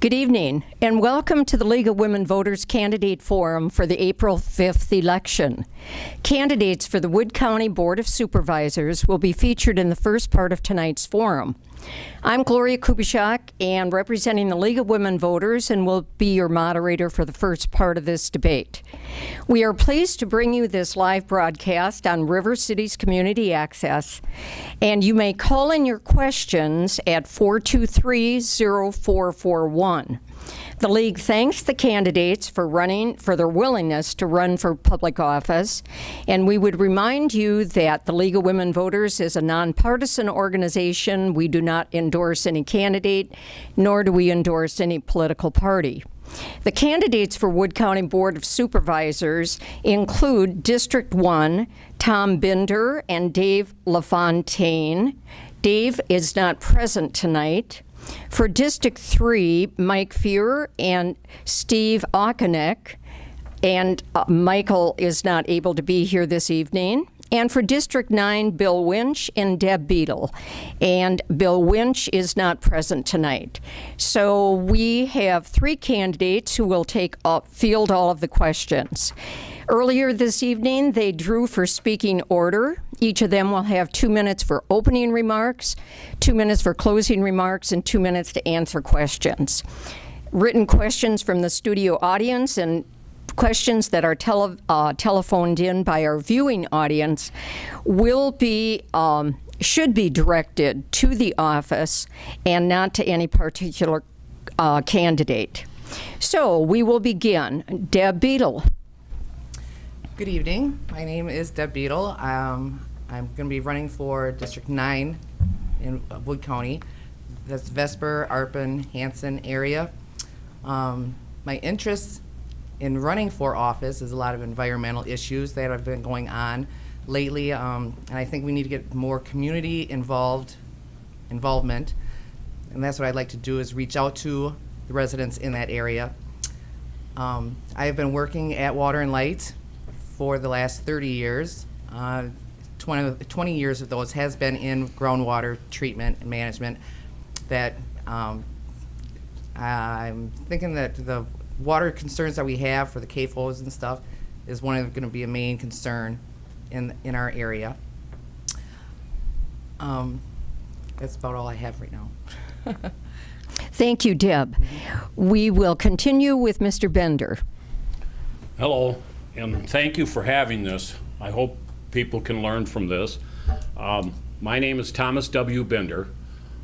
Good evening, and welcome to the League of Women Voters Candidate Forum for the April 5th election. Candidates for the Wood County Board of Supervisors will be featured in the first part of tonight's forum. I'm Gloria Kubishak, and representing the League of Women Voters, and will be your moderator for the first part of this debate. We are pleased to bring you this live broadcast on River Cities Community Access, and you may call in your questions at 423-0441. The League thanks the candidates for their willingness to run for public office, and we would remind you that the League of Women Voters is a nonpartisan organization. We do not endorse any candidate, nor do we endorse any political party. The candidates for Wood County Board of Supervisors include District 1, Tom Binder and Dave LaFontaine. Dave is not present tonight. For District 3, Mike Fuhrer and Steve Auchinleck, and Michael is not able to be here this evening. And for District 9, Bill Winch and Deb Beadle. And Bill Winch is not present tonight. So we have three candidates who will field all of the questions. Earlier this evening, they drew for speaking order. Each of them will have 2 minutes for opening remarks, 2 minutes for closing remarks, and 2 minutes to answer questions. Written questions from the studio audience and questions that are telephoned in by our viewing audience should be directed to the office and not to any particular candidate. So we will begin. Deb Beadle. Good evening. My name is Deb Beadle. I'm going to be running for District 9 in Wood County. That's Vesper, Arpin, Hanson area. My interests in running for office is a lot of environmental issues that have been going on lately, and I think we need to get more community involvement, and that's what I'd like to do, is reach out to the residents in that area. I have been working at Water and Light for the last 30 years. 20 years of those has been in groundwater treatment and management. That I'm thinking that the water concerns that we have for the CAFOs and stuff is going to be a main concern in our area. That's about all I have right now. Thank you, Deb. We will continue with Mr. Bender. Hello, and thank you for having this. I hope people can learn from this. My name is Thomas W. Bender.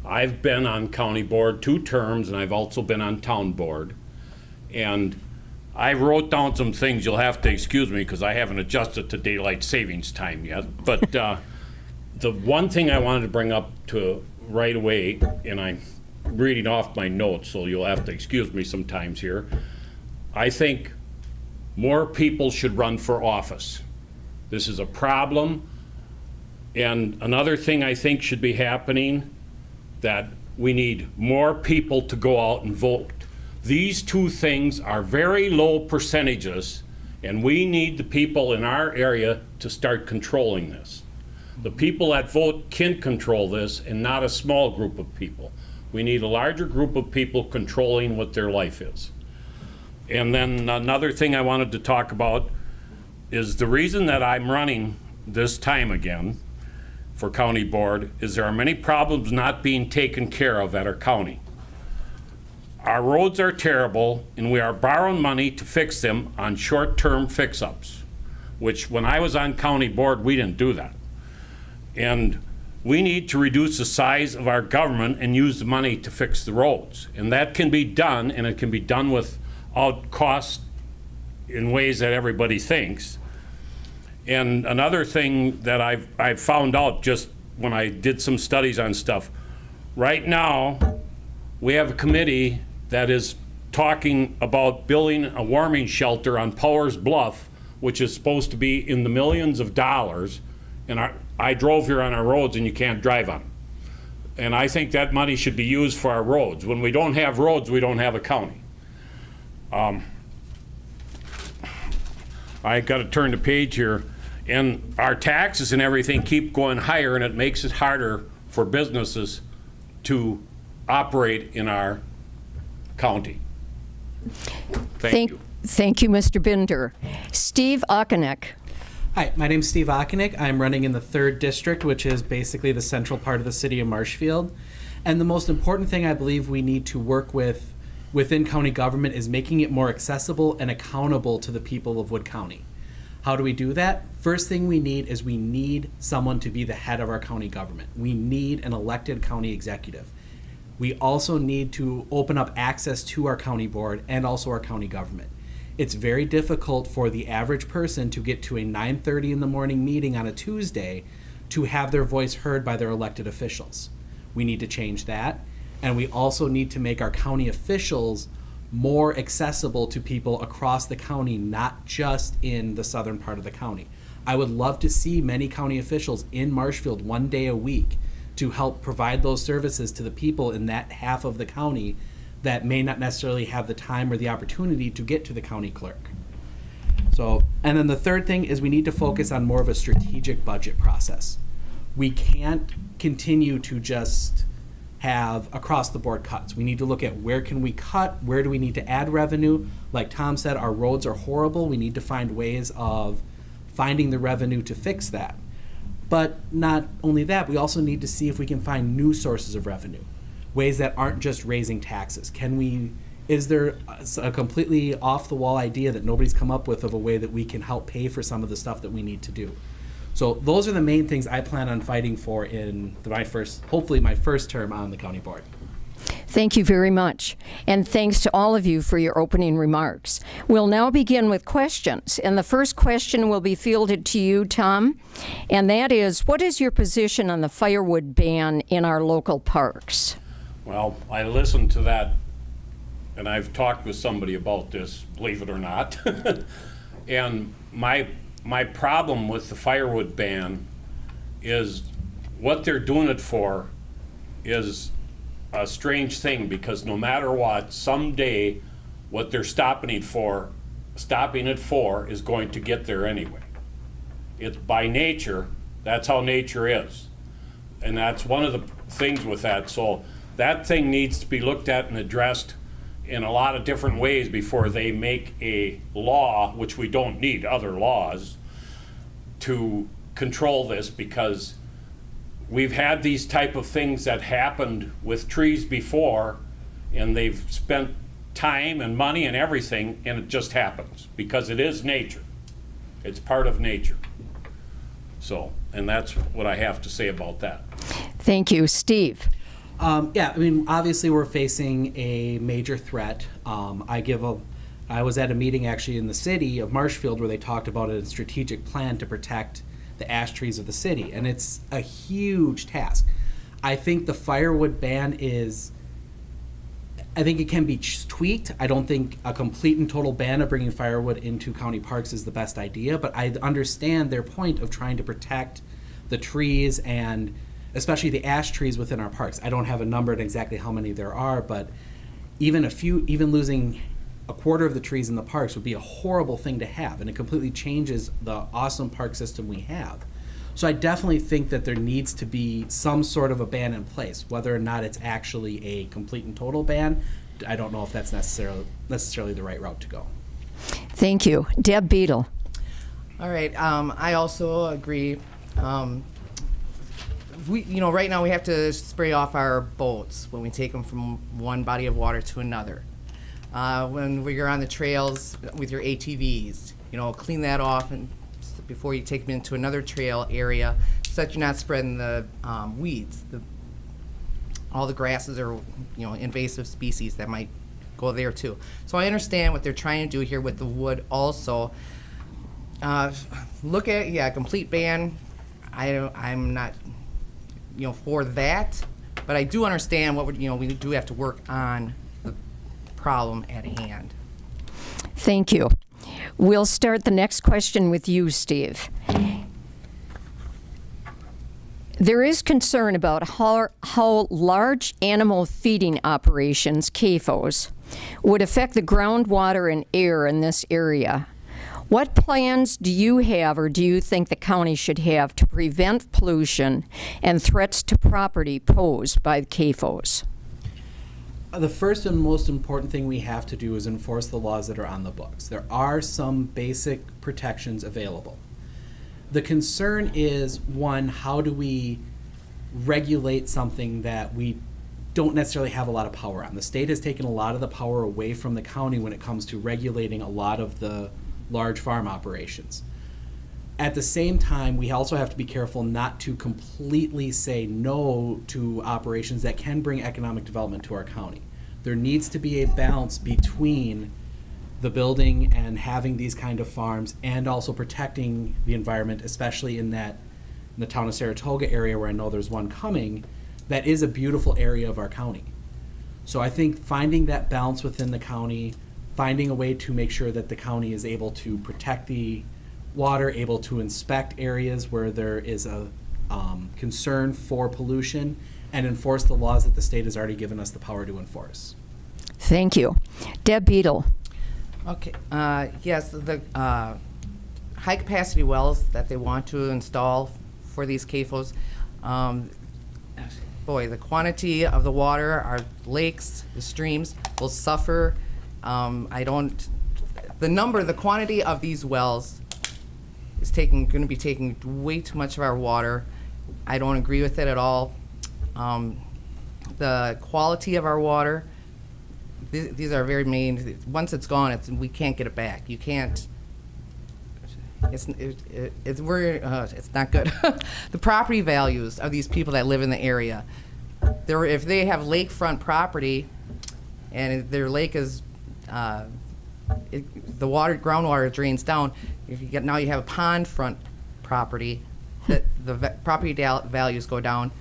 I've been on county board 2 terms, and I've also been on town board. And I wrote down some things. You'll have to excuse me because I haven't adjusted to daylight savings time yet. But the one thing I wanted to bring up to right away, and I'm reading off my notes, so you'll have to excuse me sometimes here. I think more people should run for office. This is a problem. And another thing I think should be happening, that we need more people to go out and vote. These 2 things are very low percentages, and we need the people in our area to start controlling this. The people that vote can control this, and not a small group of people. We need a larger group of people controlling what their life is. And then another thing I wanted to talk about is the reason that I'm running this time again for county board is there are many problems not being taken care of at our county. Our roads are terrible, and we are borrowing money to fix them on short-term fix-ups, which when I was on county board, we didn't do that. And we need to reduce the size of our government and use the money to fix the roads. And that can be done, and it can be done without cost in ways that everybody thinks. And another thing that I've found out just when I did some studies on stuff, right now we have a committee that is talking about building a warming shelter on Powers Bluff, which is supposed to be in the millions of dollars. And I drove here on our roads, and you can't drive on them. And I think that money should be used for our roads. When we don't have roads, we don't have a county. I got to turn the page here. And our taxes and everything keep going higher, and it makes it harder for businesses to operate in our county. Thank you. Thank you, Mr. Binder. Steve Okonek. Hi, my name's Steve Okonek. I'm running in the 3rd District, which is basically the central part of the city of Marshfield. And the most important thing I believe we need to work with within county government is making it more accessible and accountable to the people of Wood County. How do we do that? First thing we need is we need someone to be the head of our county government. We need an elected county executive. We also need to open up access to our county board and also our county government. It's very difficult for the average person to get to a 9:30 in the morning meeting on a Tuesday to have their voice heard by their elected officials. We need to change that. And we also need to make our county officials more accessible to people across the county, not just in the southern part of the county. I would love to see many county officials in Marshfield one day a week to help provide those services to the people in that half of the county that may not necessarily have the time or the opportunity to get to the county clerk. So, and then the third thing is we need to focus on more of a strategic budget process. We can't continue to just have across the board cuts. We need to look at where can we cut, where do we need to add revenue. Like Tom said, our roads are horrible. We need to find ways of finding the revenue to fix that. But not only that, we also need to see if we can find new sources of revenue, ways that aren't just raising taxes. Is there a completely off the wall idea that nobody's come up with of a way that we can help pay for some of the stuff that we need to do? So those are the main things I plan on fighting for in hopefully my first term on the county board. Thank you very much. And thanks to all of you for your opening remarks. We'll now begin with questions. And the first question will be fielded to you, Tom. And that is, what is your position on the firewood ban in our local parks? Well, I listened to that, and I've talked with somebody about this, believe it or not. And my problem with the firewood ban is what they're doing it for is a strange thing, because no matter what, someday what they're stopping it for is going to get there anyway. It's by nature, that's how nature is. And that's one of the things with that. So that thing needs to be looked at and addressed in a lot of different ways before they make a law, which we don't need other laws, to control this, because we've had these type of things that happened with trees before, and they've spent time and money and everything, and it just happens because it is nature. It's part of nature. So, and that's what I have to say about that. Thank you. Steve. Yeah, I mean, obviously we're facing a major threat. I was at a meeting actually in the city of Marshfield where they talked about a strategic plan to protect the ash trees of the city, and it's a huge task. I think the firewood ban I think it can be tweaked. I don't think a complete and total ban of bringing firewood into county parks is the best idea, but I understand their point of trying to protect the trees, and especially the ash trees within our parks. I don't have a number on exactly how many there are, but even losing a quarter of the trees in the parks would be a horrible thing to have, and it completely changes the awesome park system we have. So I definitely think that there needs to be some sort of a ban in place. Whether or not it's actually a complete and total ban, I don't know if that's necessarily the right route to go. Thank you. Deb Beadle. All right. I also agree. Right now we have to spray off our boats when we take them from one body of water to another. When you're on the trails with your ATVs, clean that off and before you take them into another trail area, so that you're not spreading the weeds, all the grasses or invasive species that might go there too. So I understand what they're trying to do here with the wood also. Look at a complete ban. I'm not for that, but I do understand what we do have to work on the problem at hand. Thank you. We'll start the next question with you, Steve. There is concern about how large animal feeding operations, CAFOs, would affect the groundwater and air in this area. What plans do you have or do you think the county should have to prevent pollution and threats to property posed by CAFOs? The first and most important thing we have to do is enforce the laws that are on the books. There are some basic protections available. The concern is, one, how do we regulate something that we don't necessarily have a lot of power on? The state has taken a lot of the power away from the county when it comes to regulating a lot of the large farm operations. At the same time, we also have to be careful not to completely say no to operations that can bring economic development to our county. There needs to be a balance between the building and having these kind of farms and also protecting the environment, especially in the town of Saratoga area where I know there's one coming, that is a beautiful area of our county. So I think finding that balance within the county, finding a way to make sure that the county is able to protect the water, able to inspect areas where there is a concern for pollution, and enforce the laws that the state has already given us the power to enforce. Thank you. Deb Beadle. Okay, yes, the high-capacity wells that they want to install for these CAFOs, boy, the quantity of the water, our lakes, the streams will suffer. The quantity of these wells is going to be taking way too much of our water. I don't agree with it at all. The quality of our water, these are very main. Once it's gone, we can't get it back. You can't. It's not good. The property values of these people that live in the area. If they have lakefront property, and their lake is, the groundwater drains down. Now you have a pond front property, that the property values go down.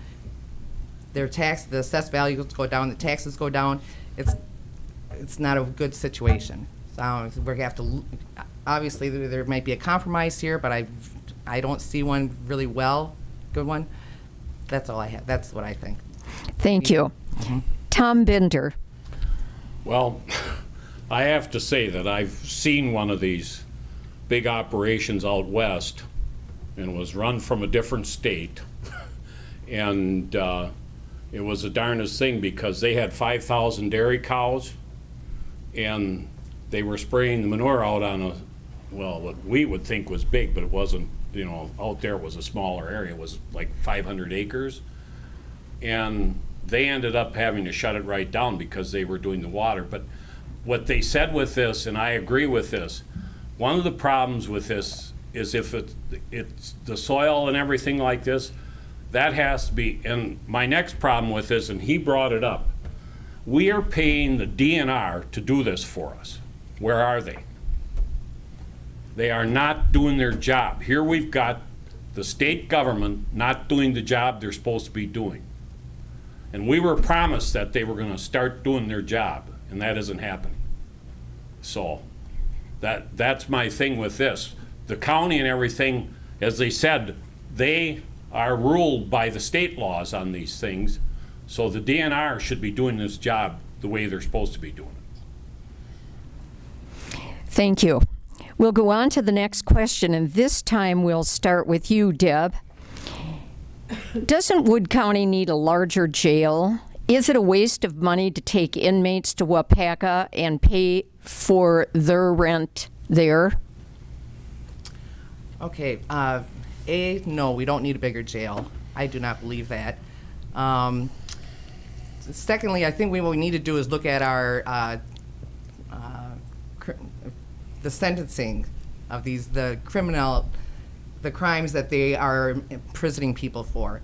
The assessed values go down. The taxes go down. It's not a good situation. So we have to. Obviously, there might be a compromise here, but I don't see one really good one. That's all I have. That's what I think. Thank you. Tom Bender. Well, I have to say that I've seen one of these big operations out west, and it was run from a different state. And it was the darndest thing because they had 5,000 dairy cows, and they were spraying the manure out on what we would think was big, but it wasn't. Out there was a smaller area. It was like 500 acres. And they ended up having to shut it right down because they were doing the water. But what they said with this, and I agree with this, one of the problems with this is if it's the soil and everything like this, that has to be, and my next problem with this, and he brought it up, we are paying the DNR to do this for us. Where are they? They are not doing their job. Here we've got the state government not doing the job they're supposed to be doing. And we were promised that they were going to start doing their job, and that isn't happening. So that's my thing with this. The county and everything, as they said, they are ruled by the state laws on these things, so the DNR should be doing this job the way they're supposed to be doing it. Thank you. We'll go on to the next question, and this time we'll start with you, Deb. Doesn't Wood County need a larger jail? Is it a waste of money to take inmates to Wapaka and pay for their rent there? Okay. No, we don't need a bigger jail. I do not believe that. Secondly, I think what we need to do is look at our the sentencing of the crimes that they are imprisoning people for.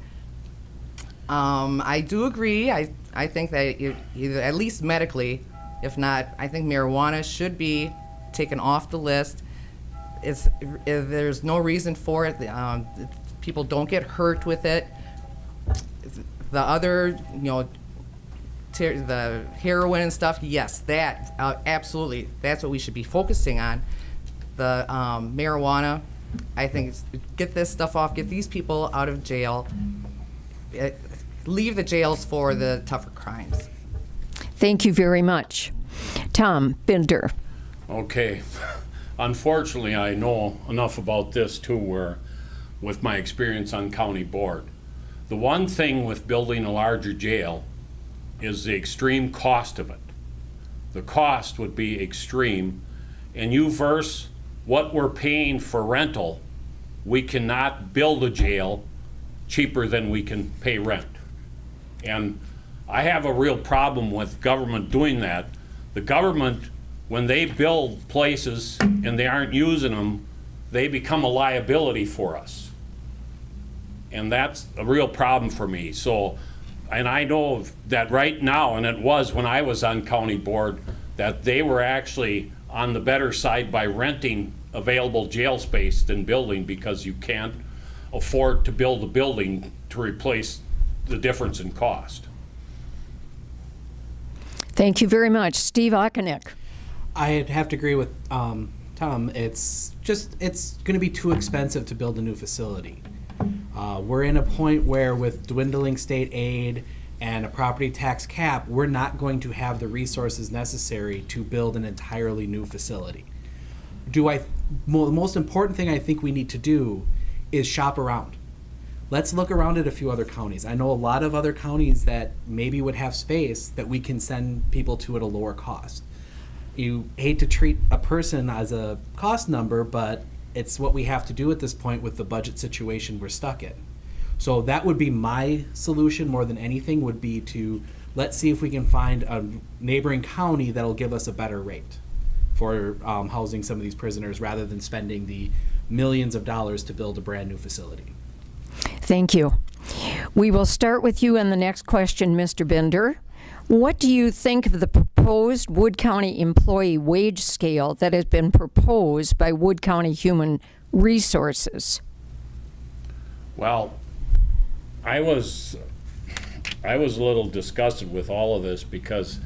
I do agree. I think that either, at least medically, if not, I think marijuana should be taken off the list. There's no reason for it. People don't get hurt with it. The other, the heroin and stuff, yes, that absolutely, that's what we should be focusing on. The marijuana, I think, get this stuff off, get these people out of jail, leave the jails for the tougher crimes. Thank you very much. Tom Bender. Okay. Unfortunately, I know enough about this too, where with my experience on county board. The one thing with building a larger jail is the extreme cost of it. The cost would be extreme, and you verse what we're paying for rental, we cannot build a jail cheaper than we can pay rent. And I have a real problem with government doing that. The government, when they build places and they aren't using them, they become a liability for us. And that's a real problem for me. So, and I know that right now, and it was when I was on county board, that they were actually on the better side by renting available jail space than building, because you can't afford to build a building to replace the difference in cost. Thank you very much. Steve Okonek. I'd have to agree with Tom. It's going to be too expensive to build a new facility. We're in a point where, with dwindling state aid and a property tax cap, we're not going to have the resources necessary to build an entirely new facility. The most important thing I think we need to do is shop around. Let's look around at a few other counties. I know a lot of other counties that maybe would have space that we can send people to at a lower cost. You hate to treat a person as a cost number, but it's what we have to do at this point with the budget situation we're stuck in. So that would be my solution more than anything, would be to let's see if we can find a neighboring county that'll give us a better rate for housing some of these prisoners, rather than spending the millions of dollars to build a brand new facility. Thank you. We will start with you on the next question, Mr. Bender. What do you think of the proposed Wood County employee wage scale that has been proposed by Wood County Human Resources? Well, I was a little disgusted with all of this, because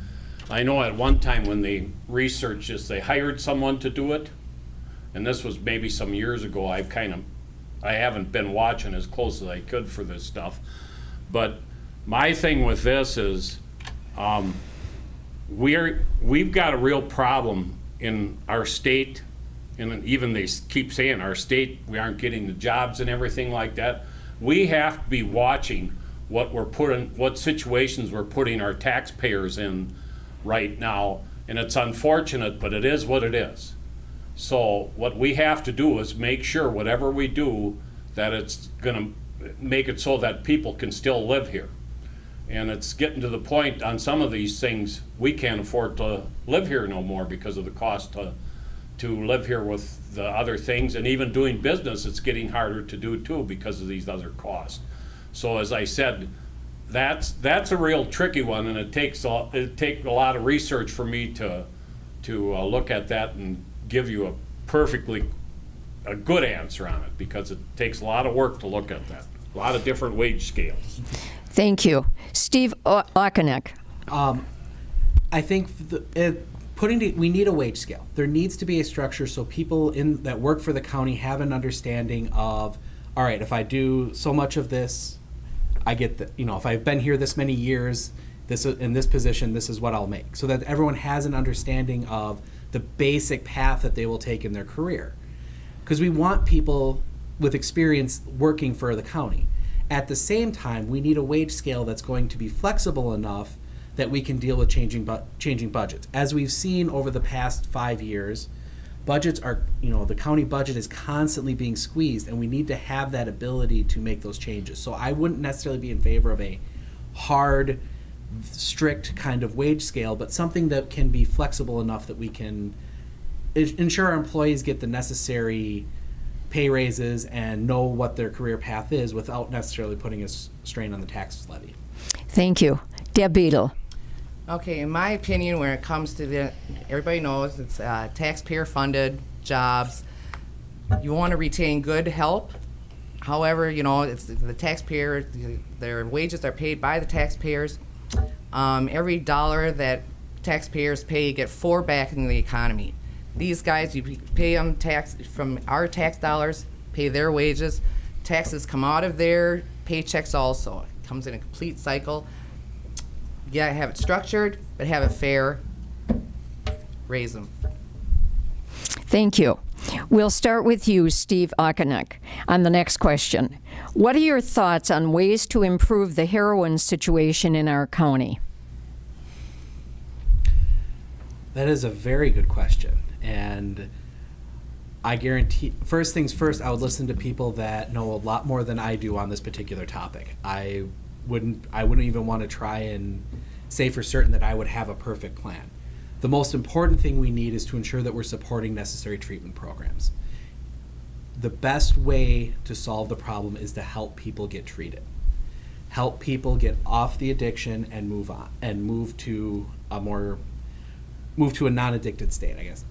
I know at one time when they researched this, they hired someone to do it, and this was maybe some years ago. I haven't been watching as close as I could for this stuff, but my thing with this is we've got a real problem in our state, and even they keep saying our state, we aren't getting the jobs and everything like that. We have to be watching what situations we're putting our taxpayers in right now, and it's unfortunate, but it is what it is. So what we have to do is make sure whatever we do, that it's going to make it so that people can still live here. And it's getting to the point on some of these things, we can't afford to live here no more because of the cost to live here with the other things. And even doing business, it's getting harder to do too because of these other costs. So as I said, that's a real tricky one, and it takes a lot of research for me to look at that and give you a good answer on it, because it takes a lot of work to look at that. A lot of different wage scales. Thank you. Steve Okonek. I think we need a wage scale. There needs to be a structure so people that work for the county have an understanding of, all right, if I do so much of this, I get if I've been here this many years, in this position, this is what I'll make. So that everyone has an understanding of the basic path that they will take in their career. Because we want people with experience working for the county. At the same time, we need a wage scale that's going to be flexible enough that we can deal with changing budgets. As we've seen over the past 5 years, budgets are, the county budget is constantly being squeezed, and we need to have that ability to make those changes. So I wouldn't necessarily be in favor of a hard, strict kind of wage scale, but something that can be flexible enough that we can ensure our employees get the necessary pay raises and know what their career path is without necessarily putting a strain on the tax levy. Thank you. Deb Beadle. Okay, in my opinion, when it comes to everybody knows it's taxpayer-funded jobs. You want to retain good help. However, it's the taxpayer, their wages are paid by the taxpayers. Every dollar that taxpayers pay, you get 4 back in the economy. These guys, you pay them tax from our tax dollars, pay their wages. Taxes come out of their paychecks also. It comes in a complete cycle. You gotta have it structured, but have it fair. Raise them. Thank you. We'll start with you, Steve Okonek, on the next question. What are your thoughts on ways to improve the heroin situation in our county? That is a very good question. And I guarantee, first things first, I would listen to people that know a lot more than I do on this particular topic. I wouldn't even want to try and say for certain that I would have a perfect plan. The most important thing we need is to ensure that we're supporting necessary treatment programs. The best way to solve the problem is to help people get treated. Help people get off the addiction and move on and move to a non-addicted state, I guess.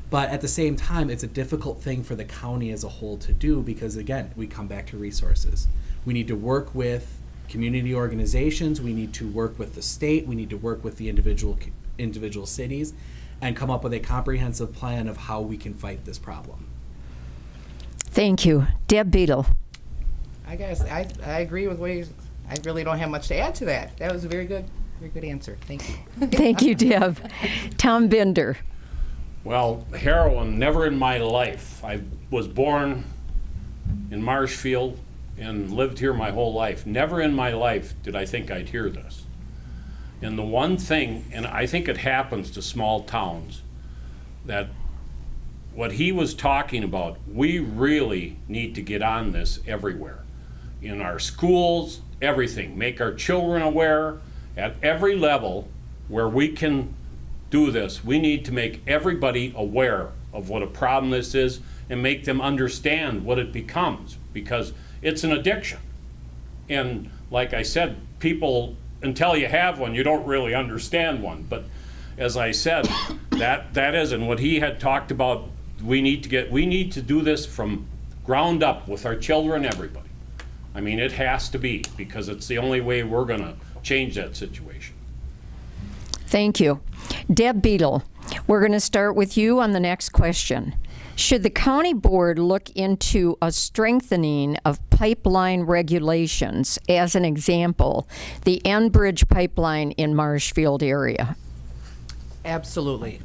But at the same time, it's a difficult thing for the county as a whole to do because, again, we come back to resources. We need to work with community organizations, we need to work with the state, we need to work with the individual cities and come up with a comprehensive plan of how we can fight this problem. Thank you. Deb Beadle. I guess I agree with what you, I really don't have much to add to that. That was a very good answer. Thank you. Thank you, Deb. Tom Bender. Well, heroin, never in my life. I was born in Marshfield and lived here my whole life. Never in my life did I think I'd hear this. And the one thing, and I think it happens to small towns, that what he was talking about, we really need to get on this everywhere. In our schools, everything. Make our children aware at every level where we can do this. We need to make everybody aware of what a problem this is and make them understand what it becomes, because it's an addiction. And like I said, people, until you have one, you don't really understand one. But as I said, that is, and what he had talked about, we need to do this from ground up with our children, everybody. I mean, it has to be, because it's the only way we're gonna change that situation. Thank you. Deb Beadle, we're going to start with you on the next question. Should the county board look into a strengthening of pipeline regulations, as an example, the Enbridge pipeline in Marshfield area? Absolutely.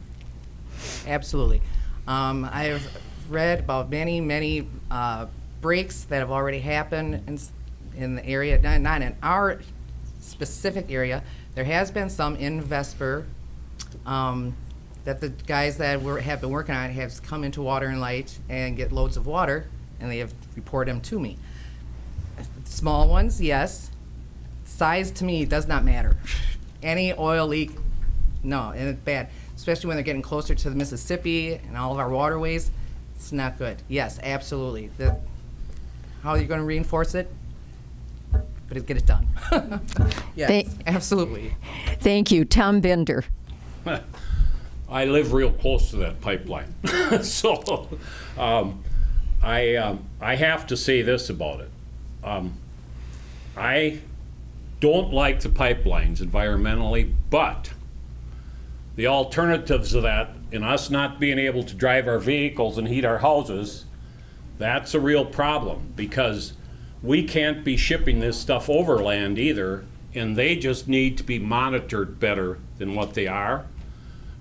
Absolutely. I've read about many breaks that have already happened in the area, not in our specific area. There has been some in Vesper that the guys that have been working on it have come into Water and Light and get loads of water, and they have reported them to me. Small ones, yes. Size to me does not matter. Any oil leak, no, and it's bad. Especially when they're getting closer to the Mississippi and all of our waterways, it's not good. Yes, absolutely. How are you going to reinforce it? But get it done. Yes, absolutely. Thank you. Tom Bender. I live real close to that pipeline. So I have to say this about it. I don't like the pipelines environmentally, but the alternatives of that, in us not being able to drive our vehicles and heat our houses, that's a real problem, because we can't be shipping this stuff overland either, and they just need to be monitored better than what they are,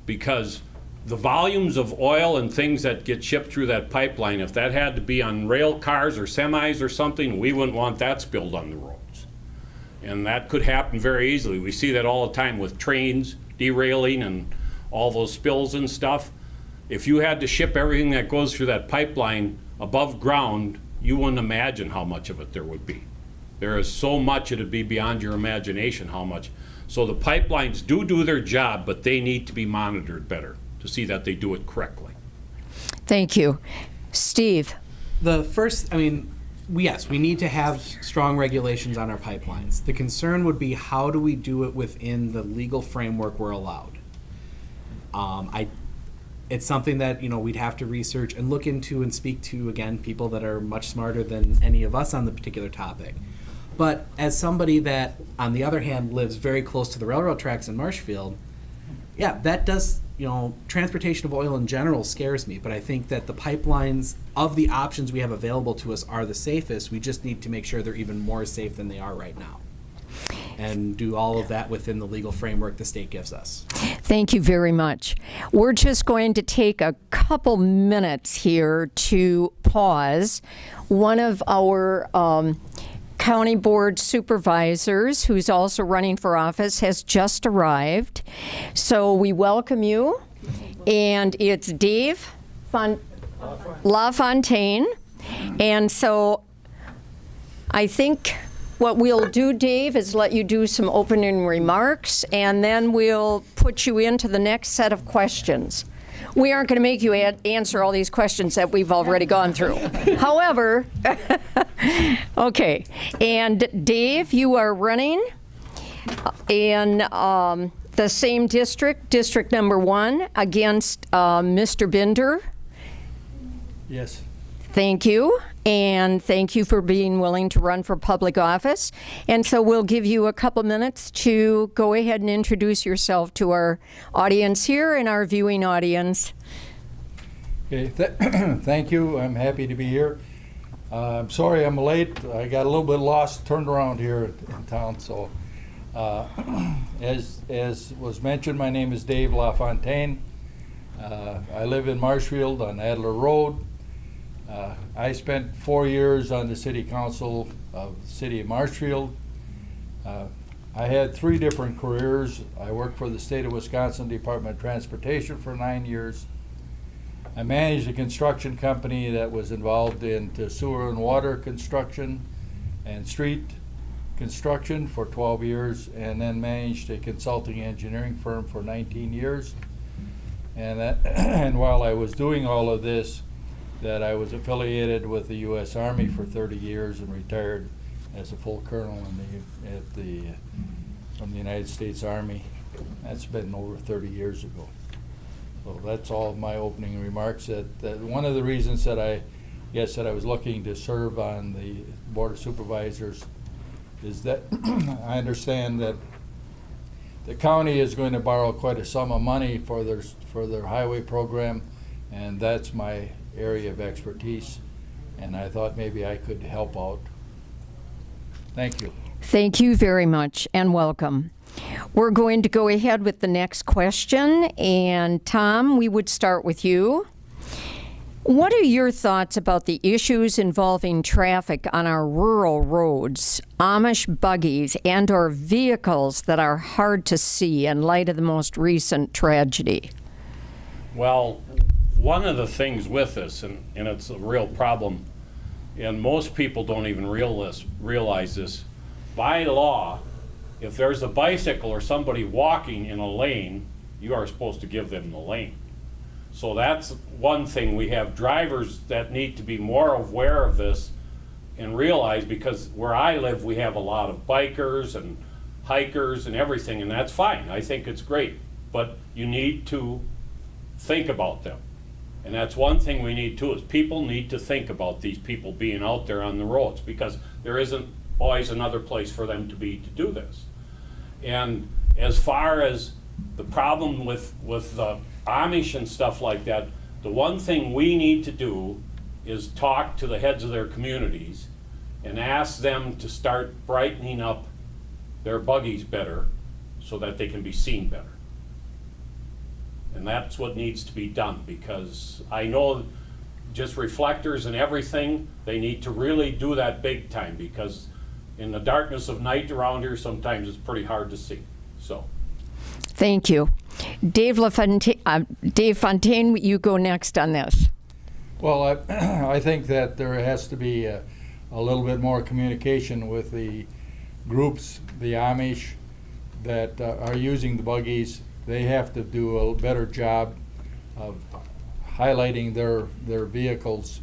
because the volumes of oil and things that get shipped through that pipeline, if that had to be on rail cars or semis or something, we wouldn't want that spilled on the roads. And that could happen very easily. We see that all the time with trains derailing and all those spills and stuff. If you had to ship everything that goes through that pipeline above ground, you wouldn't imagine how much of it there would be. There is so much, it'd be beyond your imagination how much. So the pipelines do their job, but they need to be monitored better to see that they do it correctly. Thank you. Steve. The first, yes, we need to have strong regulations on our pipelines. The concern would be, how do we do it within the legal framework we're allowed? It's something that, we'd have to research and look into and speak to, again, people that are much smarter than any of us on the particular topic. But as somebody that, on the other hand, lives very close to the railroad tracks in Marshfield, yeah, that does, transportation of oil in general scares me. But I think that the pipelines, of the options we have available to us, are the safest. We just need to make sure they're even more safe than they are right now, and do all of that within the legal framework the state gives us. Thank you very much. We're just going to take a couple minutes here to pause. One of our county board supervisors, who's also running for office, has just arrived. So we welcome you. and it's Dave LaFontaine. And so I think what we'll do, Dave, is let you do some opening remarks, and then we'll put you into the next set of questions. We aren't going to make you answer all these questions that we've already gone through. However, okay. And Dave, you are running in the same district, District Number 1, against Mr. Binder. Yes. Thank you, and thank you for being willing to run for public office. And so we'll give you a couple minutes to go ahead and introduce yourself to our audience here and our viewing audience. Okay. Thank you. I'm happy to be here. I'm sorry I'm late. I got a little bit lost, turned around here in town. So, as was mentioned, my name is Dave LaFontaine. I live in Marshfield on Adler Road. I spent 4 years on the City Council of the City of Marshfield. I had 3 different careers. I worked for the State of Wisconsin Department of Transportation for 9 years. I managed a construction company that was involved in sewer and water construction and street construction for 12 years, and then managed a consulting engineering firm for 19 years. And while I was doing all of this, that I was affiliated with the U.S. Army for 30 years and retired as a full colonel from the United States Army. That's been over 30 years ago. So that's all my opening remarks. That one of the reasons that I was looking to serve on the Board of Supervisors is that I understand that the county is going to borrow quite a sum of money for their highway program, and that's my area of expertise, and I thought maybe I could help out. Thank you. Thank you very much, and welcome. We're going to go ahead with the next question, and Tom, we would start with you. What are your thoughts about the issues involving traffic on our rural roads, Amish buggies, and/or vehicles that are hard to see in light of the most recent tragedy? Well, one of the things with this, and it's a real problem, and most people don't even realize this, by law, if there's a bicycle or somebody walking in a lane, you are supposed to give them the lane. So that's one thing. We have drivers that need to be more aware of this and realize, because where I live, we have a lot of bikers and hikers and everything, and that's fine. I think it's great, but you need to think about them. And that's one thing we need to, is people need to think about these people being out there on the roads, because there isn't always another place for them to be to do this. And as far as the problem with the Amish and stuff like that, the one thing we need to do is talk to the heads of their communities and ask them to start brightening up their buggies better so that they can be seen better. And that's what needs to be done, because I know just reflectors and everything, they need to really do that big time, because in the darkness of night around here, sometimes it's pretty hard to see. So. Thank you. Dave Fontaine, you go next on this. Well, I think that there has to be a little bit more communication with the groups, the Amish, that are using the buggies. They have to do a better job of highlighting their vehicles.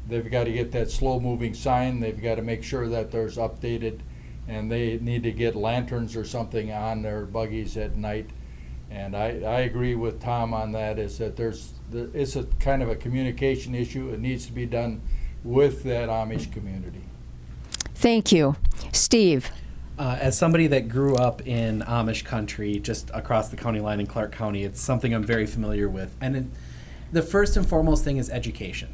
They've got to get that slow-moving sign. They've got to make sure that there's updated, and they need to get lanterns or something on their buggies at night. And I agree with Tom on that, is that it's a kind of a communication issue. It needs to be done with that Amish community. Thank you. Steve. As somebody that grew up in Amish country just across the county line in Clark County, it's something I'm very familiar with. And the first and foremost thing is education,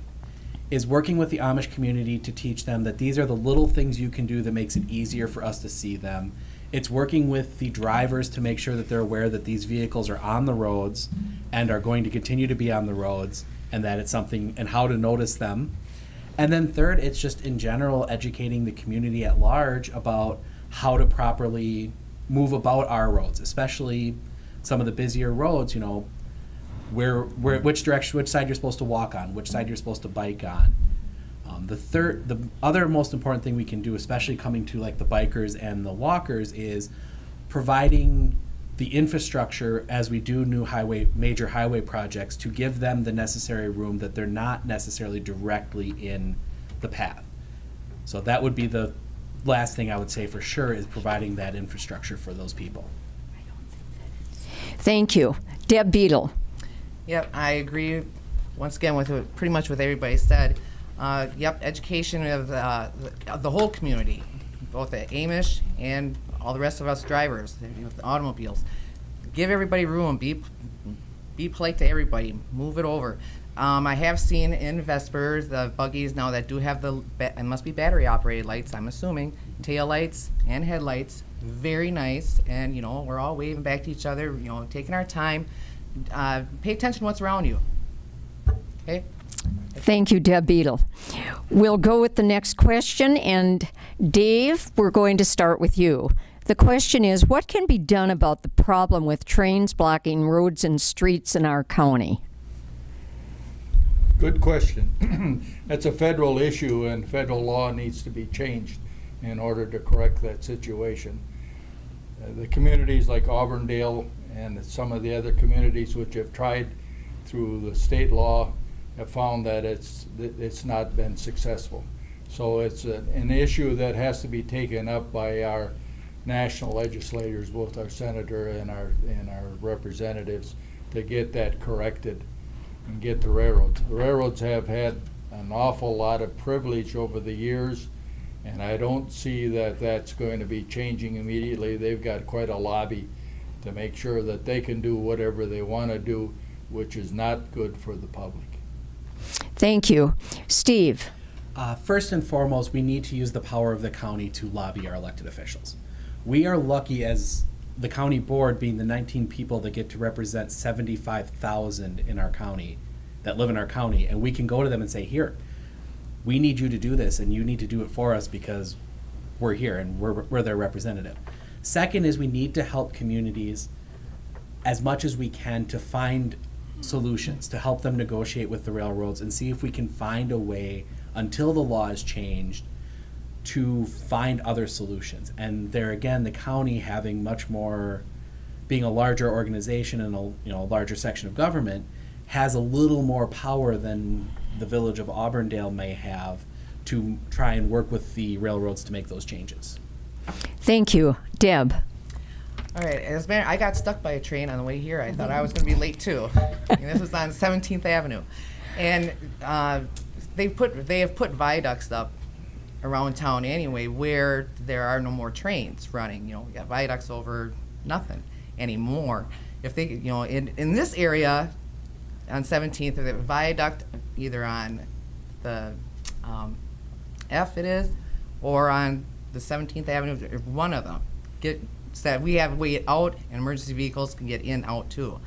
is working with the Amish community to teach them that these are the little things you can do that makes it easier for us to see them. It's working with the drivers to make sure that they're aware that these vehicles are on the roads and are going to continue to be on the roads, and that it's something, and how to notice them. And then third, it's just in general educating the community at large about how to properly move about our roads, especially some of the busier roads. You know, which direction, which side you're supposed to walk on, which side you're supposed to bike on. The other most important thing we can do, especially coming to like the bikers and the walkers, is providing the infrastructure as we do major highway projects to give them the necessary room that they're not necessarily directly in the path. So that would be the last thing I would say for sure, is providing that infrastructure for those people. Thank you. Deb Beadle. Yep, I agree once again with pretty much what everybody said. Yep, education of the whole community, both at Amish and all the rest of us drivers, with the automobiles. Give everybody room. Be polite to everybody. Move it over. I have seen in Vesper the buggies now that do have it must be battery operated lights, I'm assuming, tail lights and headlights. Very nice, and we're all waving back to each other, taking our time. Pay attention to what's around you. Okay? Thank you, Deb Beadle. We'll go with the next question, and Dave, we're going to start with you. The question is, what can be done about the problem with trains blocking roads and streets in our county? Good question. That's a federal issue, and federal law needs to be changed in order to correct that situation. The communities like Auburndale and some of the other communities which have tried through the state law have found that it's not been successful. So it's an issue that has to be taken up by our national legislators, both our senator and our representatives, to get that corrected and get the railroads. The railroads have had an awful lot of privilege over the years, and I don't see that that's going to be changing immediately. They've got quite a lobby to make sure that they can do whatever they want to do, which is not good for the public. Thank you. Steve. First and foremost, we need to use the power of the county to lobby our elected officials. We are lucky as the county board, being the 19 people that get to represent 75,000 in our county, that live in our county, and we can go to them and say, here, we need you to do this, and you need to do it for us because we're here and we're their representative. Second is we need to help communities as much as we can to find solutions, to help them negotiate with the railroads and see if we can find a way, until the law is changed, to find other solutions. And there again, the county having much more, being a larger organization and a larger section of government, has a little more power than the village of Auburndale may have to try and work with the railroads to make those changes. Thank you. Deb. All right, as mayor, I got stuck by a train on the way here. I thought I was going to be late too. And this was on 17th Avenue, and they have put viaducts up around town anyway, where there are no more trains running. We got viaducts over nothing anymore. If they, in this area on 17th, there's a viaduct either on the F it is, or on the 17th Avenue. One of them so we have a way out, and emergency vehicles can get in out too.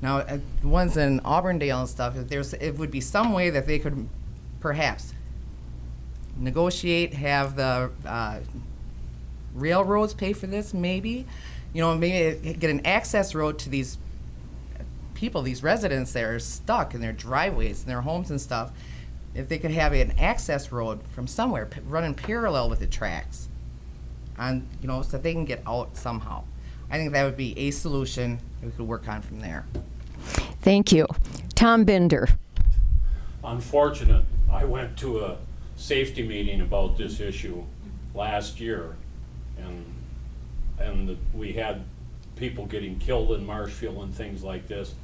Now, the ones in Auburndale and stuff, it would be some way that they could perhaps negotiate, have the railroads pay for this, maybe. Maybe get an access road to these people, these residents that are stuck in their driveways and their homes and stuff. If they could have an access road from somewhere running parallel with the tracks, and so that they can get out somehow. I think that would be a solution we could work on from there. Thank you. Tom Bender. Unfortunate. I went to a safety meeting about this issue last year, and we had people getting killed in Marshfield and things like this.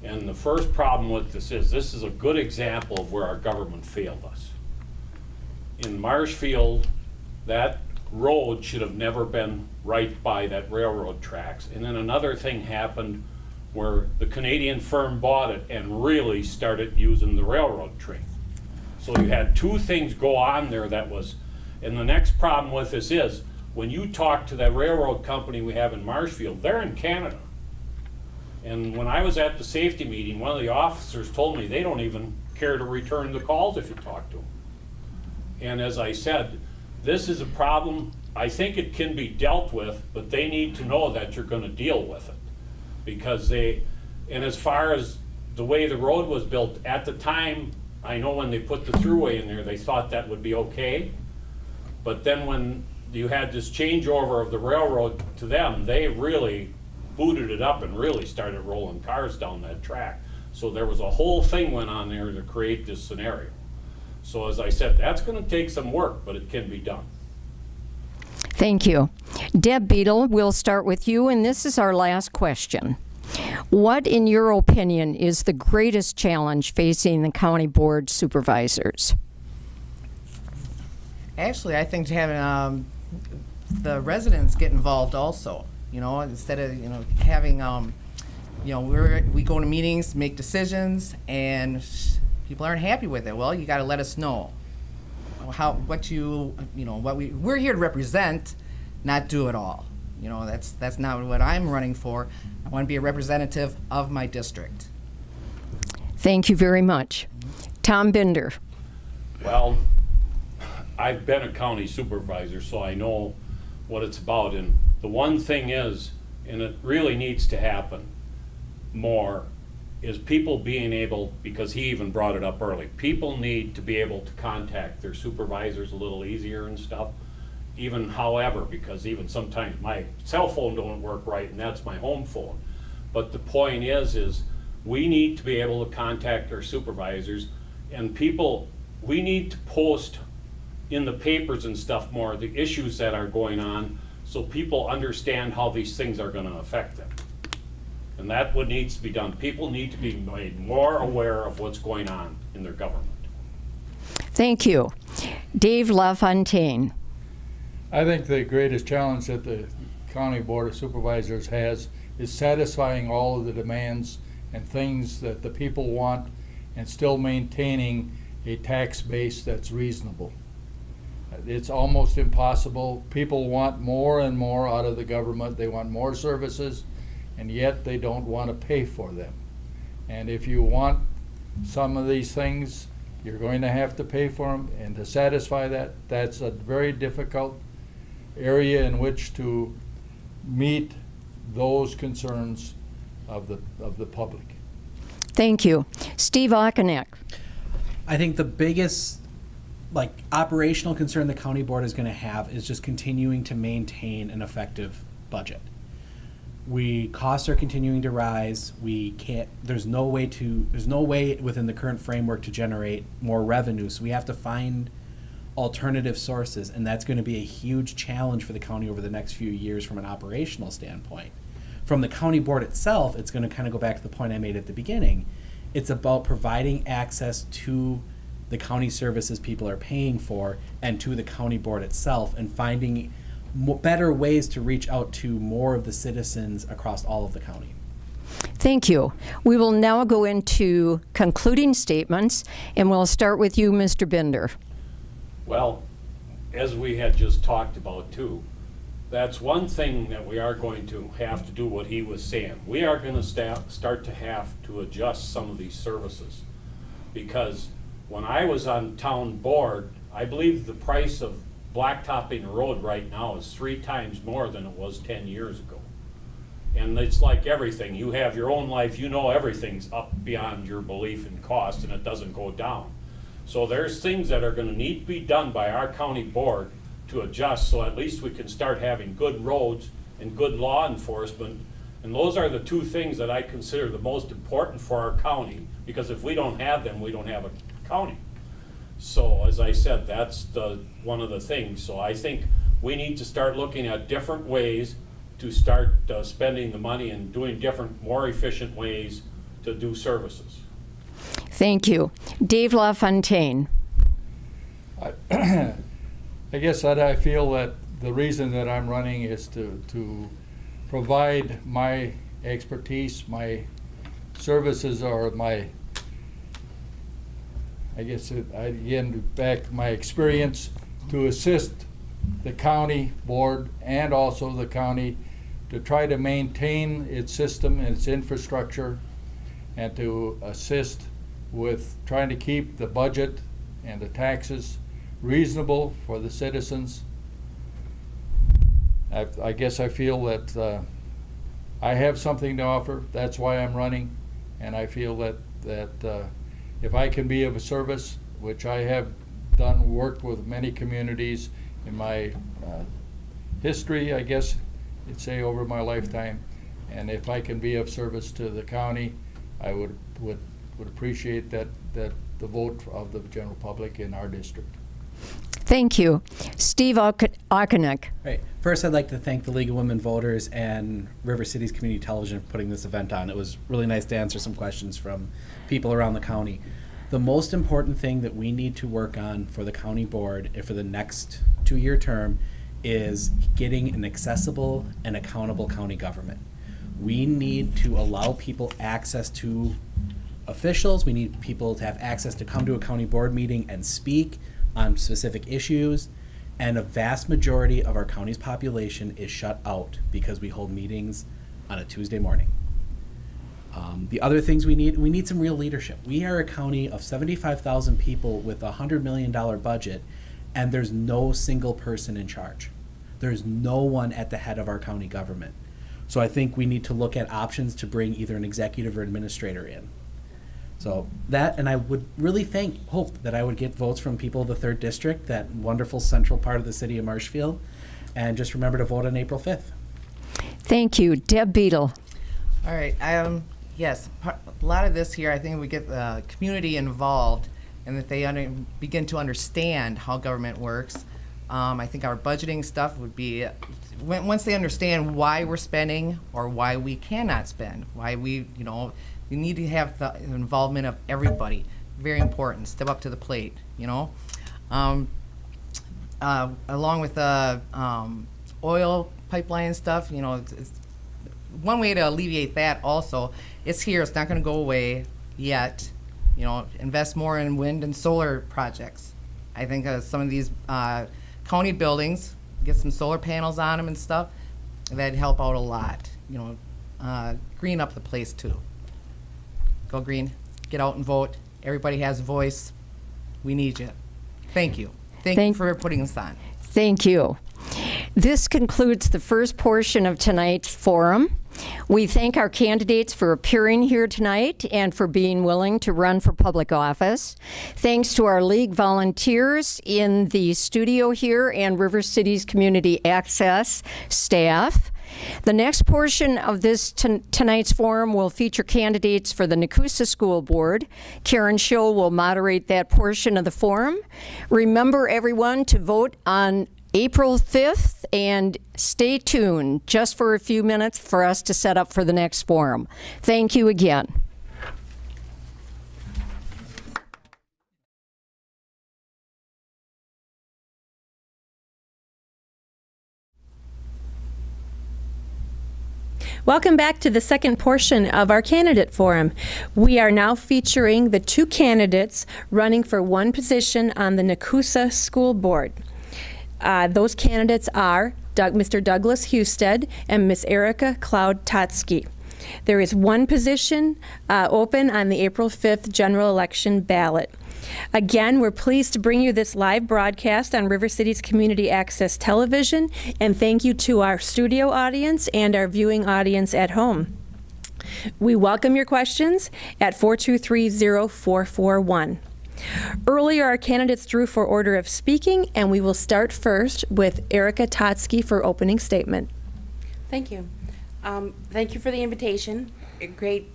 And the first problem with this is a good example of where our government failed us. In Marshfield, that road should have never been right by that railroad tracks. And then another thing happened where the Canadian firm bought it and really started using the railroad train. So you had two things go on there and the next problem with this is, when you talk to that railroad company we have in Marshfield, they're in Canada. And when I was at the safety meeting, one of the officers told me they don't even care to return the calls if you talk to them. And as I said, this is a problem. I think it can be dealt with, but they need to know that you're going to deal with it. Because and as far as the way the road was built, at the time, I know when they put the thruway in there, they thought that would be okay. But then when you had this changeover of the railroad to them, they really booted it up and really started rolling cars down that track. So there was a whole thing went on there to create this scenario. So as I said, that's gonna take some work, but it can be done. Thank you. Deb Beadle, we'll start with you, and this is our last question. What, in your opinion, is the greatest challenge facing the county board supervisors? Actually, I think having the residents get involved also. You know, instead of having we go to meetings, make decisions, and people aren't happy with it. Well, you got to let us know we're here to represent, not do it all. You know, that's not what I'm running for. I want to be a representative of my district. Thank you very much. Tom Binder. Well, I've been a county supervisor, so I know what it's about. And the one thing is, and it really needs to happen more, is people being able, because he even brought it up early, people need to be able to contact their supervisors a little easier and stuff. Even however, because even sometimes my cell phone don't work right, and that's my home phone. But the point is we need to be able to contact our supervisors, and people, we need to post in the papers and stuff more the issues that are going on, so people understand how these things are gonna affect them. And that's what needs to be done. People need to be made more aware of what's going on in their government. Thank you. Dave LaFontaine. I think the greatest challenge that the County Board of Supervisors has is satisfying all of the demands and things that the people want and still maintaining a tax base that's reasonable. It's almost impossible. People want more and more out of the government. They want more services, and yet they don't want to pay for them. And if you want some of these things, you're going to have to pay for them, and to satisfy that, that's a very difficult area in which to meet those concerns of the public. Thank you. Steve Okonek. I think the biggest operational concern the county board is going to have is just continuing to maintain an effective budget. Costs are continuing to rise. There's no way within the current framework to generate more revenue. So we have to find alternative sources, and that's going to be a huge challenge for the county over the next few years from an operational standpoint. From the county board itself, it's going to kind of go back to the point I made at the beginning. It's about providing access to the county services people are paying for and to the county board itself, and finding better ways to reach out to more of the citizens across all of the county. Thank you. We will now go into concluding statements, and we'll start with you, Mr. Binder. Well, as we had just talked about too, that's one thing that we are going to have to do what he was saying. We are going to start to have to adjust some of these services, because when I was on town board, I believe the price of blacktopping a road right now is 3 times more than it was 10 years ago. And it's like everything. You have your own life, you know everything's up beyond your belief in cost, and it doesn't go down. So there's things that are going to need to be done by our county board to adjust, so at least we can start having good roads and good law enforcement. And those are the 2 things that I consider the most important for our county, because if we don't have them, we don't have a county. So as I said, that's one of the things. So I think we need to start looking at different ways to start spending the money and doing different, more efficient ways to do services. Thank you. Dave LaFontaine. I guess that I feel that the reason that I'm running is to provide my expertise, my services, or my, I guess, again, back my experience to assist the county board and also the county to try to maintain its system and its infrastructure, and to assist with trying to keep the budget and the taxes reasonable for the citizens. I guess I feel that I have something to offer. That's why I'm running, and I feel that if I can be of a service, which I have done, worked with many communities in my history, I guess you'd say, over my lifetime, and if I can be of service to the county, I would appreciate that the vote of the general public in our district. Thank you. Steve Auchinleck. Right. First, I'd like to thank the League of Women Voters and River Cities Community Television for putting this event on. It was really nice to answer some questions from people around the county. The most important thing that we need to work on for the county board and for the next 2-year term is getting an accessible and accountable county government. We need to allow people access to officials. We need people to have access to come to a county board meeting and speak on specific issues. And a vast majority of our county's population is shut out because we hold meetings on a Tuesday morning. The other things we need some real leadership. We are a county of 75,000 people with a $100 million budget, and there's no single person in charge. There's no one at the head of our county government. So I think we need to look at options to bring either an executive or administrator in. So that, and I would really hope that I would get votes from people of the 3rd District, that wonderful central part of the city of Marshfield, and just remember to vote on April 5th. Thank you. Deb Beadle. All right. Yes, a lot of this here, I think we get the community involved and that they begin to understand how government works. I think our budgeting stuff would be, once they understand why we're spending or why we cannot spend, why we need to have the involvement of everybody. Very important. Step up to the plate, along with the oil pipeline stuff, it's one way to alleviate that also, it's here, it's not going to go away yet. Invest more in wind and solar projects. I think some of these county buildings, get some solar panels on them and stuff, that'd help out a lot. Green up the place too. Go green, get out and vote. Everybody has a voice. We need you. Thank you. Thank you for putting us on. Thank you. This concludes the first portion of tonight's forum. We thank our candidates for appearing here tonight and for being willing to run for public office. Thanks to our league volunteers in the studio here and River Cities Community Access staff. The next portion of this tonight's forum will feature candidates for the Nakusa School Board. Karen Schill will moderate that portion of the forum. Remember, everyone, to vote on April 5th, and stay tuned just for a few minutes for us to set up for the next forum. Thank you again. Welcome back to the second portion of our candidate forum. We are now featuring the 2 candidates running for one position on the Nakusa School Board. Those candidates are Mr. Douglas Husted and Ms. Erica Cloud-Totsky. There is one position open on the April 5th general election ballot. Again, we're pleased to bring you this live broadcast on River Cities Community Access Television, and thank you to our studio audience and our viewing audience at home. We welcome your questions at 423-0441. Earlier, our candidates drew for order of speaking, and we will start first with Erica Totsky for opening statement. Thank you. Thank you for the invitation. A great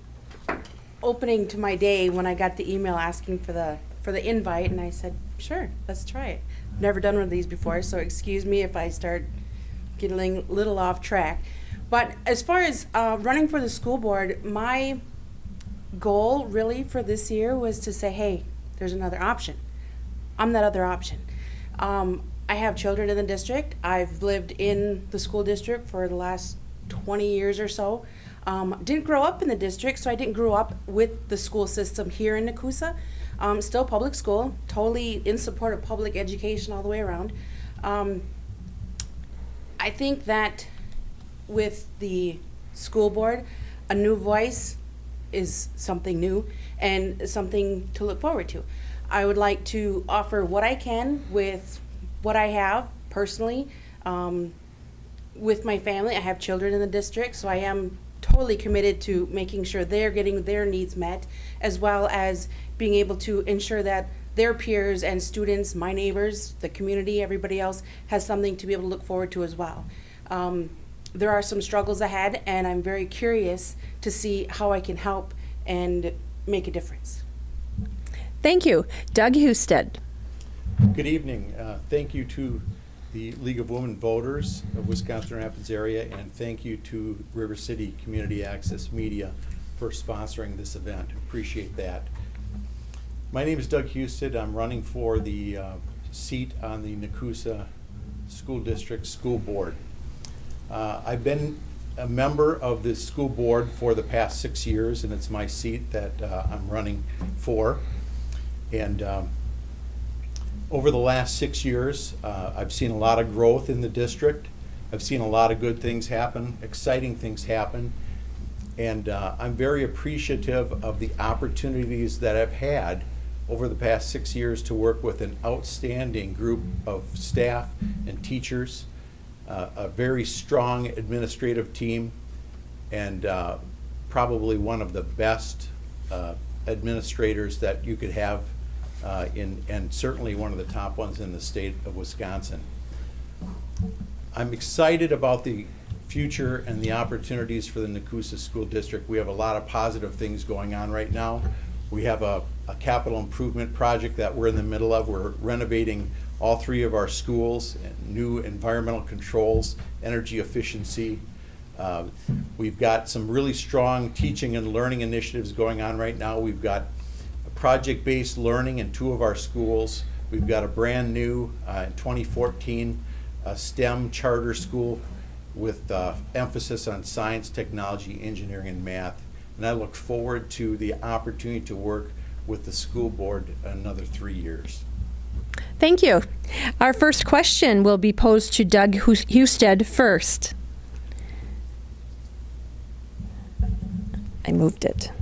opening to my day when I got the email asking for the invite, and I said, sure, let's try it. I've never done one of these before, so excuse me if I start getting a little off track. But as far as running for the school board, my goal really for this year was to say, hey, there's another option. I'm that other option. I have children in the district. I've lived in the school district for the last 20 years or so. Didn't grow up in the district, so I didn't grow up with the school system here in Nakusa. Still public school, totally in support of public education all the way around. I think that with the school board, a new voice is something new and something to look forward to. I would like to offer what I can with what I have personally. With my family, I have children in the district, so I am totally committed to making sure they're getting their needs met, as well as being able to ensure that their peers and students, my neighbors, the community, everybody else, has something to be able to look forward to as well. There are some struggles ahead, and I'm very curious to see how I can help and make a difference. Thank you. Doug Husted. Good evening. Thank you to the League of Women Voters of Wisconsin Rapids area, and thank you to River City Community Access Media for sponsoring this event. Appreciate that. My name is Doug Husted. I'm running for the seat on the Nakusa School District School Board. I've been a member of the school board for the past 6 years, and it's my seat that I'm running for. And over the last 6 years, I've seen a lot of growth in the district. I've seen a lot of good things happen, exciting things happen. And I'm very appreciative of the opportunities that I've had over the past 6 years to work with an outstanding group of staff and teachers, a very strong administrative team, and probably one of the best administrators that you could have and certainly one of the top ones in the state of Wisconsin. I'm excited about the future and the opportunities for the Nakusa School District. We have a lot of positive things going on right now. We have a capital improvement project that we're in the middle of. We're renovating all 3 of our schools, new environmental controls, energy efficiency. We've got some really strong teaching and learning initiatives going on right now. We've got project-based learning in 2 of our schools. We've got a brand new, in 2014, a STEM charter school with emphasis on science, technology, engineering, and math. And I look forward to the opportunity to work with the school board another 3 years. Thank you. Our first question will be posed to Doug Husted first. I moved it.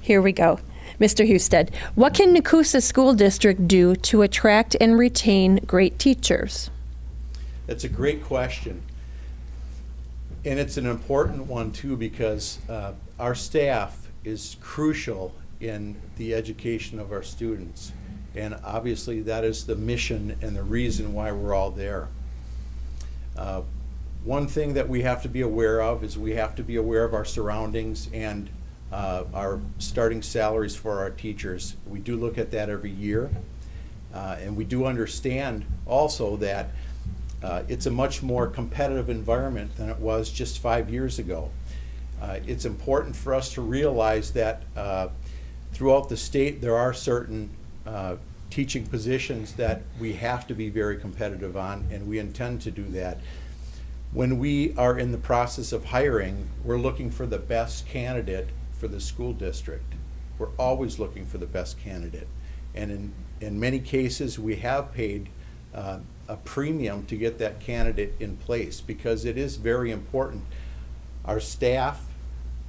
Here we go. Mr. Husted, what can Nakusa School District do to attract and retain great teachers? That's a great question. And it's an important one too, because our staff is crucial in the education of our students. And obviously that is the mission and the reason why we're all there. One thing that we have to be aware of is we have to be aware of our surroundings and our starting salaries for our teachers. We do look at that every year. And we do understand also that it's a much more competitive environment than it was just 5 years ago. It's important for us to realize that throughout the state there are certain teaching positions that we have to be very competitive on, and we intend to do that. When we are in the process of hiring, we're looking for the best candidate for the school district. We're always looking for the best candidate. And in many cases, we have paid a premium to get that candidate in place, because it is very important. Our staff,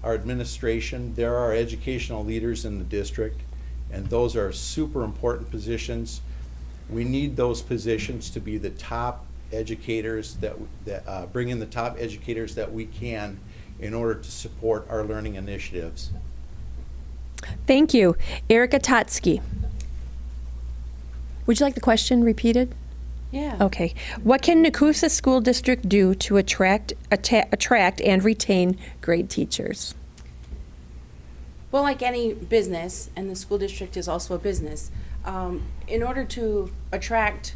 our administration, there are educational leaders in the district, and those are super important positions. We need those positions to be the top educators that bring in the top educators that we can in order to support our learning initiatives. Thank you. Erica Totsky. Would you like the question repeated? Yeah. Okay. What can Nakusa School District do to attract and retain great teachers? Well, like any business, and the school district is also a business, in order to attract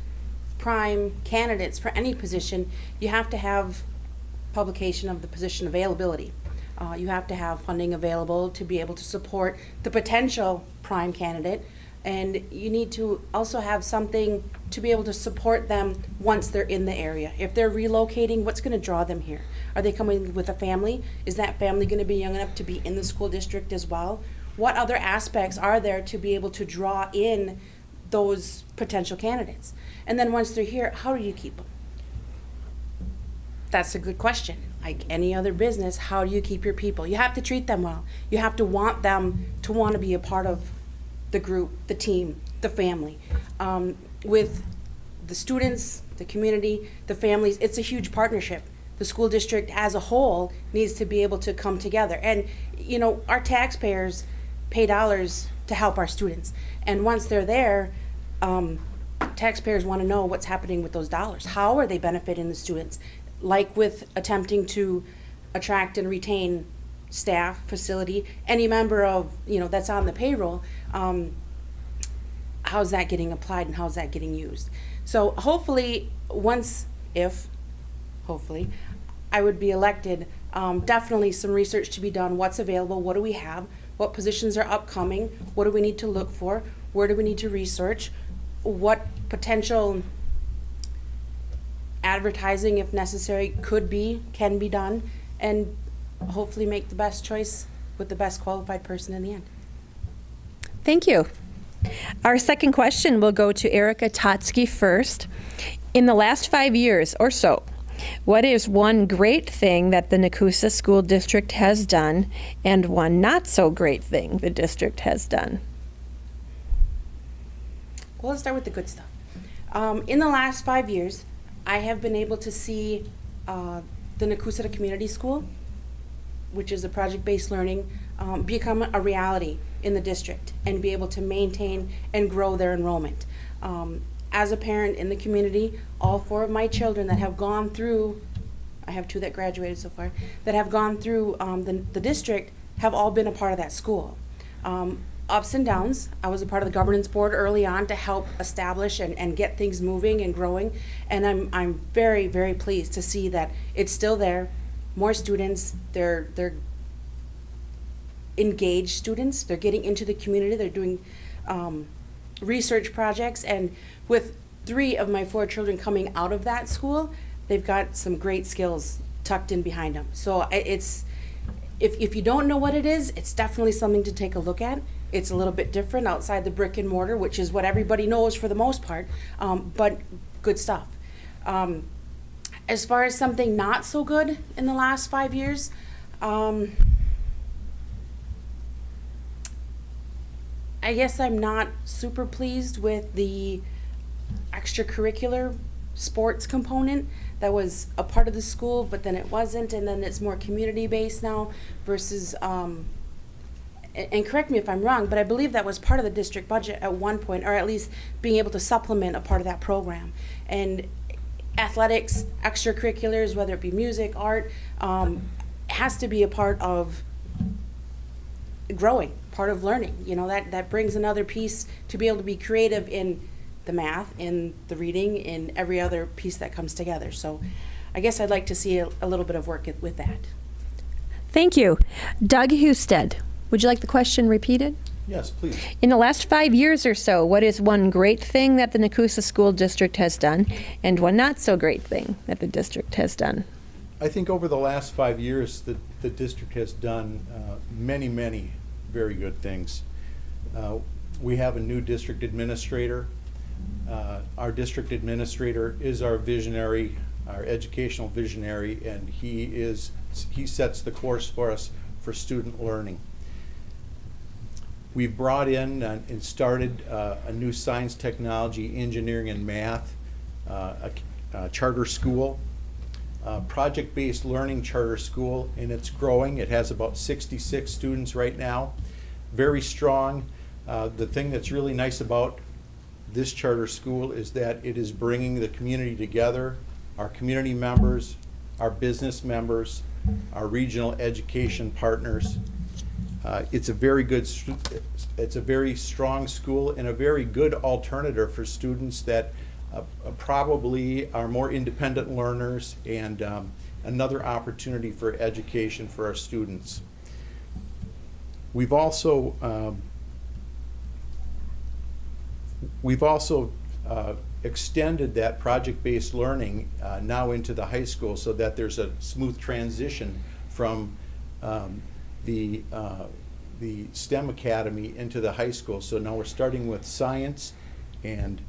prime candidates for any position, you have to have publication of the position availability. You have to have funding available to be able to support the potential prime candidate, and you need to also have something to be able to support them once they're in the area. If they're relocating, what's going to draw them here? Are they coming with a family? Is that family going to be young enough to be in the school district as well? What other aspects are there to be able to draw in those potential candidates? And then once they're here, how do you keep them? That's a good question. Like any other business, how do you keep your people? You have to treat them well. You have to want them to want to be a part of the group, the team, the family. With the students, the community, the families, it's a huge partnership. the school district as a whole needs to be able to come together. And, you know, our taxpayers pay dollars to help our students. And once they're there, taxpayers want to know what's happening with those dollars. How are they benefiting the students? Like with attempting to attract and retain staff, facility, any member of, you know, that's on the payroll, how's that getting applied and how's that getting used? So hopefully, hopefully, I would be elected, definitely some research to be done. What's available? What do we have? What positions are upcoming? What do we need to look for? Where do we need to research? What potential advertising, if necessary, can be done, and hopefully make the best choice with the best qualified person in the end. Thank you. Our second question will go to Erica Totsky first. In the last 5 years or so, what is one great thing that the Nakusa School District has done and one not so great thing the district has done? Well, let's start with the good stuff. In the last 5 years, I have been able to see the Nakusa Community School, which is a project-based learning, become a reality in the district and be able to maintain and grow their enrollment. As a parent in the community, all 4 of my children that have gone through, I have 2 that graduated so far, that have gone through the district have all been a part of that school. Ups and downs. I was a part of the governance board early on to help establish and get things moving and growing, and I'm very, very pleased to see that it's still there. More students, they're engaged students, they're getting into the community, they're doing research projects, and with 3 of my 4 children coming out of that school, they've got some great skills tucked in behind them. So it's, if you don't know what it is, it's definitely something to take a look at. It's a little bit different outside the brick and mortar, which is what everybody knows for the most part, but good stuff. As far as something not so good in the last 5 years, I guess I'm not super pleased with the extracurricular sports component that was a part of the school, but then it wasn't, and then it's more community-based now versus, and correct me if I'm wrong, but I believe that was part of the district budget at one point, or at least being able to supplement a part of that program. And athletics, extracurriculars, whether it be music, art, has to be a part of growing, part of learning. You know, that brings another piece to be able to be creative in the math, in the reading, in every other piece that comes together. So I guess I'd like to see a little bit of work with that. Thank you. Doug Husted, would you like the question repeated? Yes, please. In the last 5 years or so, what is one great thing that the Nakusa School District has done and one not so great thing that the district has done? I think over the last 5 years, the district has done many, many very good things. We have a new district administrator. Our district administrator is our visionary, our educational visionary, and he sets the course for us for student learning. We've brought in and started a new science, technology, engineering, and math a charter school, project-based learning charter school, and it's growing. It has about 66 students right now, very strong. The thing that's really nice about this charter school is that it is bringing the community together, our community members, our business members, our regional education partners. It's a very strong school and a very good alternative for students that probably are more independent learners, and another opportunity for education for our students. We've also extended that project-based learning now into the high school so that there's a smooth transition from the STEM Academy into the high school. So now we're starting with science and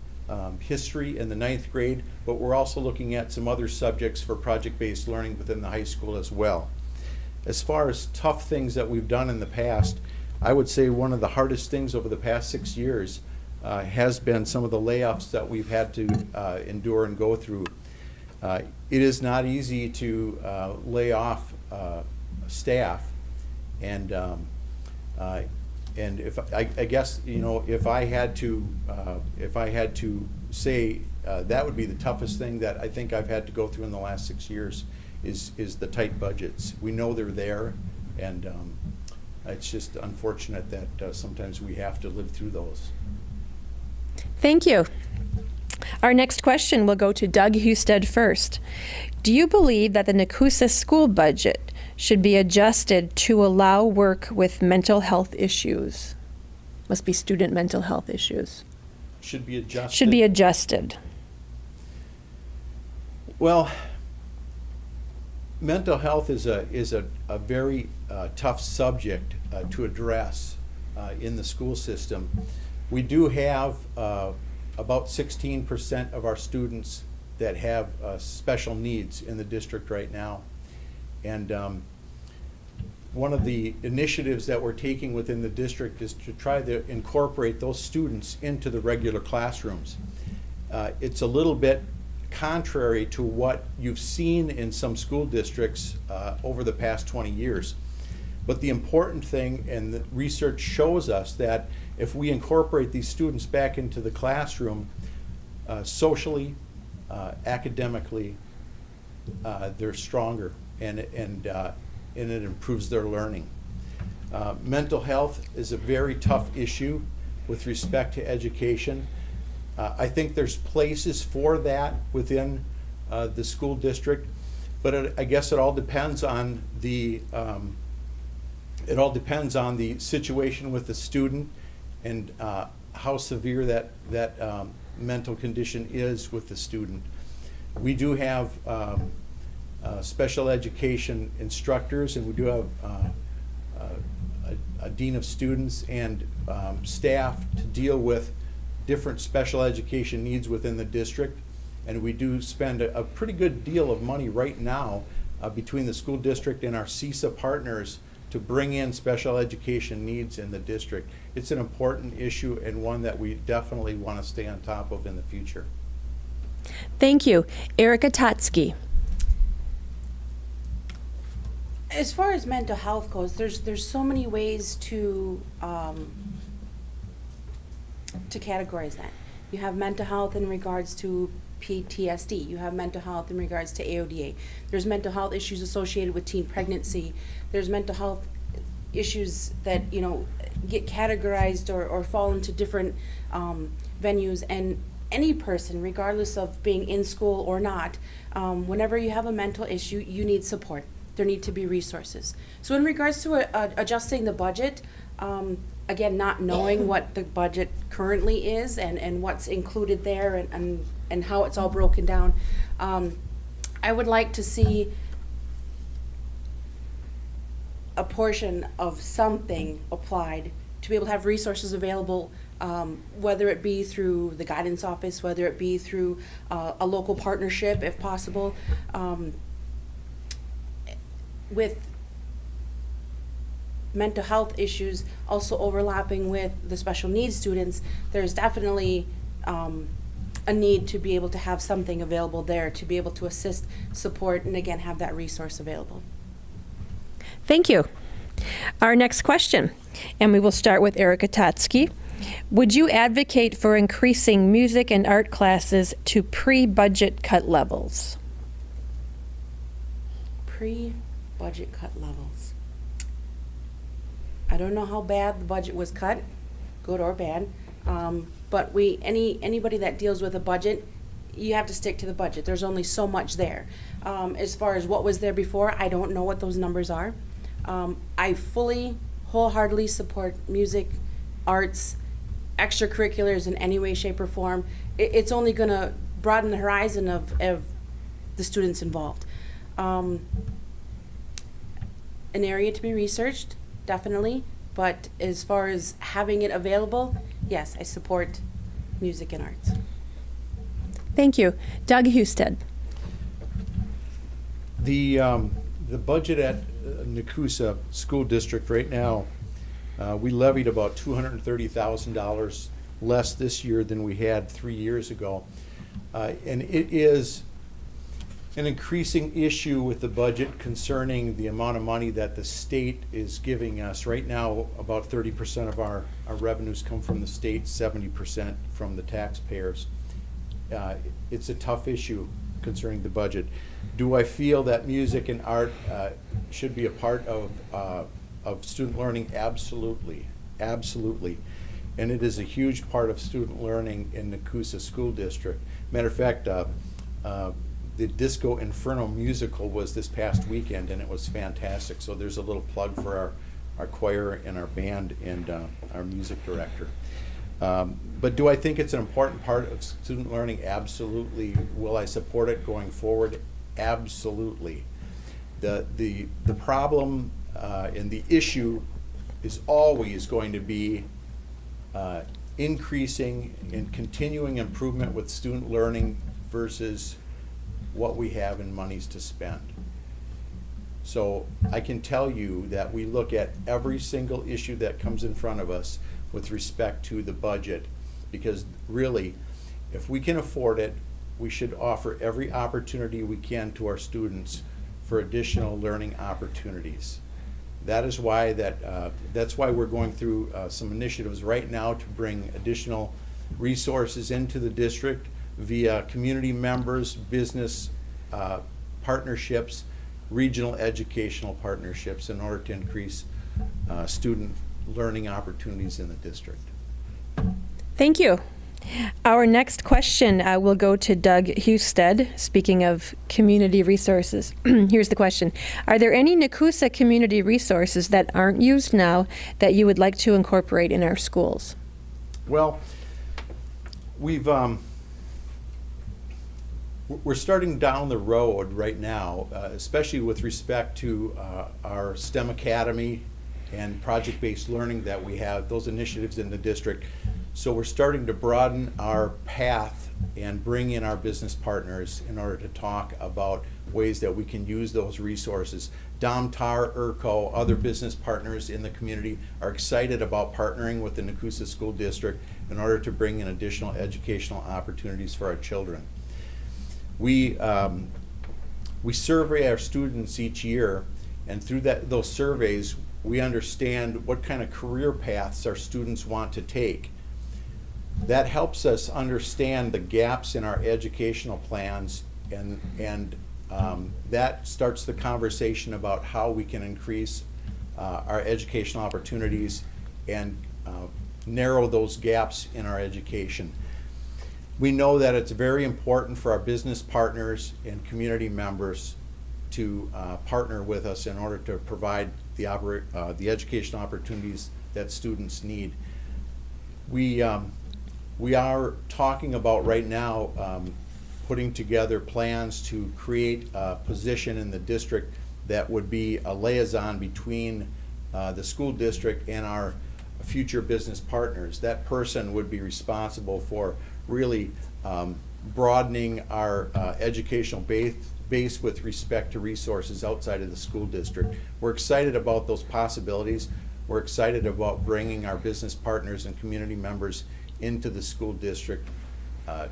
history in the 9th grade, but we're also looking at some other subjects for project-based learning within the high school as well. As far as tough things that we've done in the past, I would say one of the hardest things over the past 6 years has been some of the layoffs that we've had to endure and go through. It is not easy to lay off staff, and if I guess, you know, if I had to say that would be the toughest thing that I think I've had to go through in the last 6 years is the tight budgets. We know they're there, and it's just unfortunate that sometimes we have to live through those. Thank you. Our next question will go to Doug Husted first. Do you believe that the Nakusa school budget should be adjusted to allow work with mental health issues? Must be student mental health issues. Should be adjusted. Should be adjusted. Well, mental health is a very tough subject to address in the school system. We do have about 16% of our students that have special needs in the district right now. And one of the initiatives that we're taking within the district is to try to incorporate those students into the regular classrooms. It's a little bit contrary to what you've seen in some school districts over the past 20 years. But the important thing, and the research shows us, that if we incorporate these students back into the classroom, socially, academically, they're stronger, and it improves their learning. Mental health is a very tough issue with respect to education. I think there's places for that within the school district, but I guess it all depends on the situation with the student and how severe that mental condition is with the student. We do have special education instructors, and we do have a dean of students and staff to deal with different special education needs within the district. And we do spend a pretty good deal of money right now between the school district and our CISA partners to bring in special education needs in the district. It's an important issue, and one that we definitely want to stay on top of in the future. Thank you. Erica Totsky. As far as mental health goes, there's so many ways to categorize that. You have mental health in regards to PTSD. You have mental health in regards to AODA. There's mental health issues associated with teen pregnancy. There's mental health issues that, you know, get categorized or fall into different venues. And any person, regardless of being in school or not, whenever you have a mental issue, you need support. There need to be resources. So in regards to adjusting the budget, again, not knowing what the budget currently is and what's included there and how it's all broken down, I would like to see a portion of something applied to be able to have resources available, whether it be through the guidance office, whether it be through a local partnership, if possible, with mental health issues also overlapping with the special needs students. There's definitely a need to be able to have something available there to be able to assist, support, and again, have that resource available. Thank you. Our next question, and we will start with Erica Totsky. Would you advocate for increasing music and art classes to pre-budget cut levels? Pre-budget cut levels. I don't know how bad the budget was cut, good or bad, but anybody that deals with a budget, you have to stick to the budget. There's only so much there. As far as what was there before, I don't know what those numbers are. I fully, wholeheartedly support music, arts, extracurriculars in any way, shape, or form. It's only going to broaden the horizon of the students involved. An area to be researched, definitely, but as far as having it available, yes, I support music and arts. Thank you. Doug Husted. The budget at Nakusa School District right now, we levied about $230,000 less this year than we had 3 years ago. And it is an increasing issue with the budget concerning the amount of money that the state is giving us. Right now, about 30% of our revenues come from the state, 70% from the taxpayers. It's a tough issue concerning the budget. Do I feel that music and art should be a part of student learning? Absolutely, absolutely. And it is a huge part of student learning in the Nakusa School District. Matter of fact, the Disco Inferno musical was this past weekend, and it was fantastic. So there's a little plug for our choir and our band and our music director. But do I think it's an important part of student learning? Absolutely. Will I support it going forward? Absolutely. The problem and the issue is always going to be increasing and continuing improvement with student learning versus what we have in monies to spend. So I can tell you that we look at every single issue that comes in front of us with respect to the budget, because really, if we can afford it, we should offer every opportunity we can to our students for additional learning opportunities. That is why that's why we're going through some initiatives right now to bring additional resources into the district via community members, business partnerships, regional educational partnerships in order to increase student learning opportunities in the district. Thank you. Our next question will go to Doug Husted. Speaking of community resources, here's the question. Are there any Nakusa community resources that aren't used now that you would like to incorporate in our schools? Well, we're starting down the road right now, especially with respect to our STEM Academy and project-based learning that we have, those initiatives in the district. So we're starting to broaden our path and bring in our business partners in order to talk about ways that we can use those resources. Domtar, ERCO, other business partners in the community are excited about partnering with the Nakusa School District in order to bring in additional educational opportunities for our children. We survey our students each year, and through those surveys, we understand what kind of career paths our students want to take. That helps us understand the gaps in our educational plans, and that starts the conversation about how we can increase our educational opportunities and narrow those gaps in our education. We know that it's very important for our business partners and community members to partner with us in order to provide the educational opportunities that students need. We are talking about right now putting together plans to create a position in the district that would be a liaison between the school district and our future business partners. That person would be responsible for really broadening our educational base with respect to resources outside of the school district. We're excited about those possibilities. We're excited about bringing our business partners and community members into the school district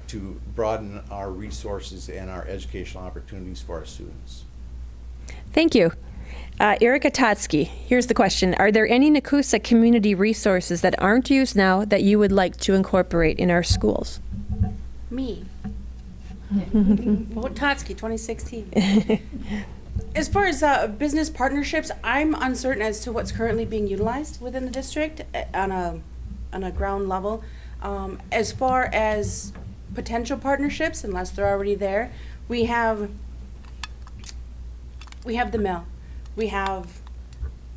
to broaden our resources and our educational opportunities for our students. Thank you. Erica Totsky, here's the question. Are there any Nakusa community resources that aren't used now that you would like to incorporate in our schools? Me. Vote Totsky 2016. As far as business partnerships, I'm uncertain as to what's currently being utilized within the district on a ground level. As far as potential partnerships, unless they're already there, we have the mill, we have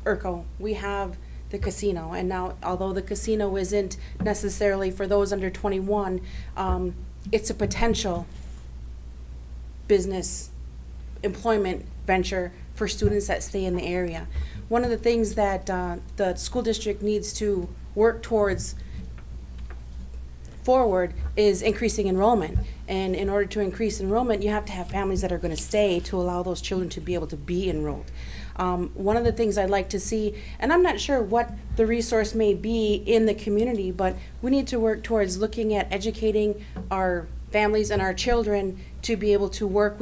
ERCO, we have the casino, and now although the casino isn't necessarily for those under 21, it's a potential business employment venture for students that stay in the area. One of the things that the school district needs to work towards forward is increasing enrollment. And in order to increase enrollment, you have to have families that are going to stay to allow those children to be able to be enrolled. One of the things I'd like to see, and I'm not sure what the resource may be in the community, but we need to work towards looking at educating our families and our children to be able to work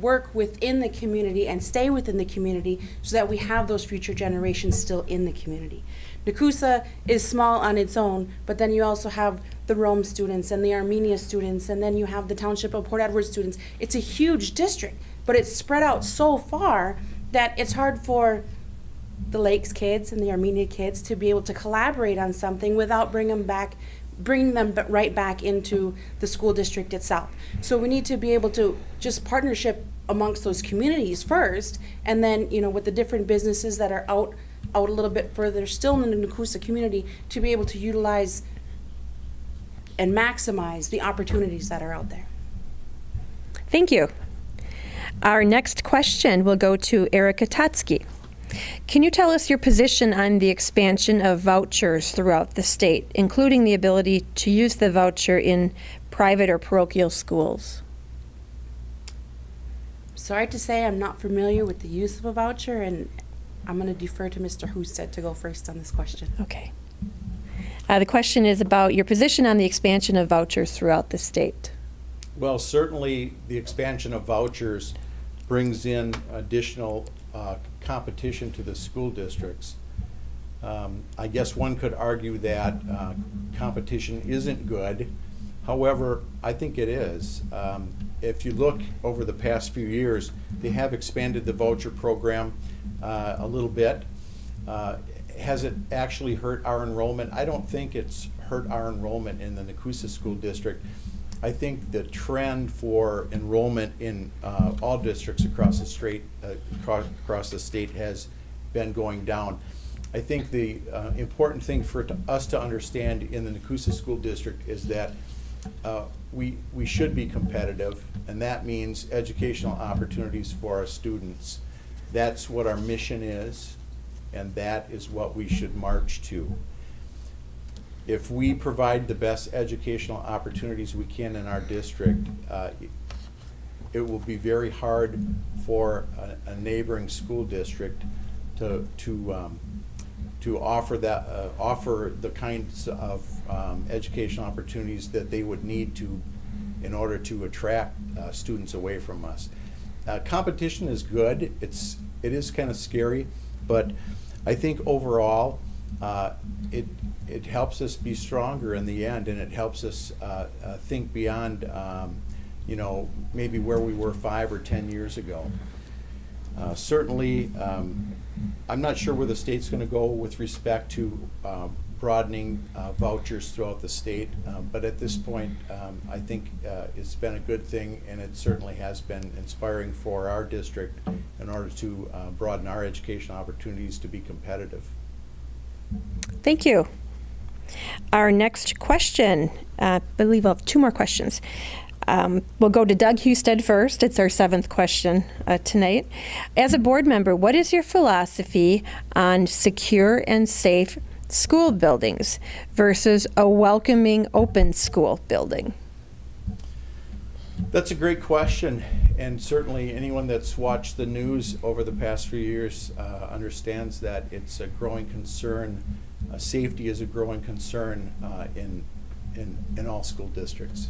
work within the community and stay within the community so that we have those future generations still in the community. Nakusa is small on its own, but then you also have the Rome students and the Armenia students, and then you have the Township of Port Edward students. It's a huge district, but it's spread out so far that it's hard for the Lakes kids and the Armenia kids to be able to collaborate on something without bringing them right back into the school district itself. So we need to be able to just partnership amongst those communities first, and then, you know, with the different businesses that are out a little bit further still in the Nakusa community, to be able to utilize and maximize the opportunities that are out there. Thank you. Our next question will go to Erica Tatsky. Can you tell us your position on the expansion of vouchers throughout the state, including the ability to use the voucher in private or parochial schools? Sorry to say I'm not familiar with the use of a voucher, and I'm going to defer to Mr. Husted to go first on this question. Okay. The question is about your position on the expansion of vouchers throughout the state. Well, certainly the expansion of vouchers brings in additional competition to the school districts. I guess one could argue that competition isn't good. However, I think it is. If you look over the past few years, they have expanded the voucher program a little bit. Has it actually hurt our enrollment? I don't think it's hurt our enrollment in the Nakusa School District. I think the trend for enrollment in all districts across the state has been going down. I think the important thing for us to understand in the Nakusa School District is that we should be competitive, and that means educational opportunities for our students. That's what our mission is, and that is what we should march to. If we provide the best educational opportunities we can in our district, it will be very hard for a neighboring school district to offer the kinds of educational opportunities that they would need to in order to attract students away from us. Competition is good. It is kind of scary, but I think overall it helps us be stronger in the end, and it helps us think beyond maybe where we were 5 or 10 years ago. Certainly, I'm not sure where the state's going to go with respect to broadening vouchers throughout the state, but at this point, I think it's been a good thing, and it certainly has been inspiring for our district in order to broaden our educational opportunities to be competitive. Thank you. Our next question, I believe I'll have 2 more questions. We'll go to Doug Husted first. It's our 7th question tonight. As a board member, what is your philosophy on secure and safe school buildings versus a welcoming open school building? That's a great question, and certainly anyone that's watched the news over the past few years understands that it's a growing concern. Safety is a growing concern in all school districts.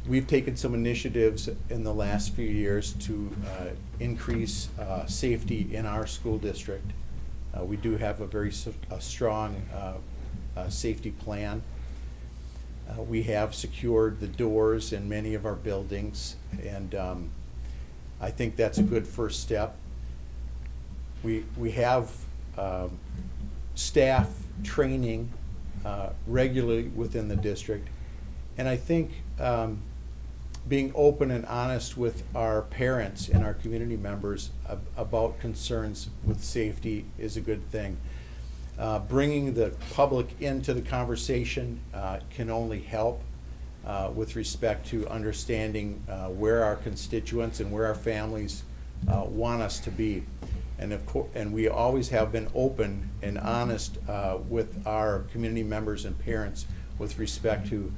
We've taken some initiatives in the last few years to increase safety in our school district. We do have a very strong safety plan. We have secured the doors in many of our buildings, and I think that's a good first step. We have staff training regularly within the district, and I think being open and honest with our parents and our community members about concerns with safety is a good thing. Bringing the public into the conversation can only help with respect to understanding where our constituents and where our families want us to be. And we always have been open and honest with our community members and parents with respect to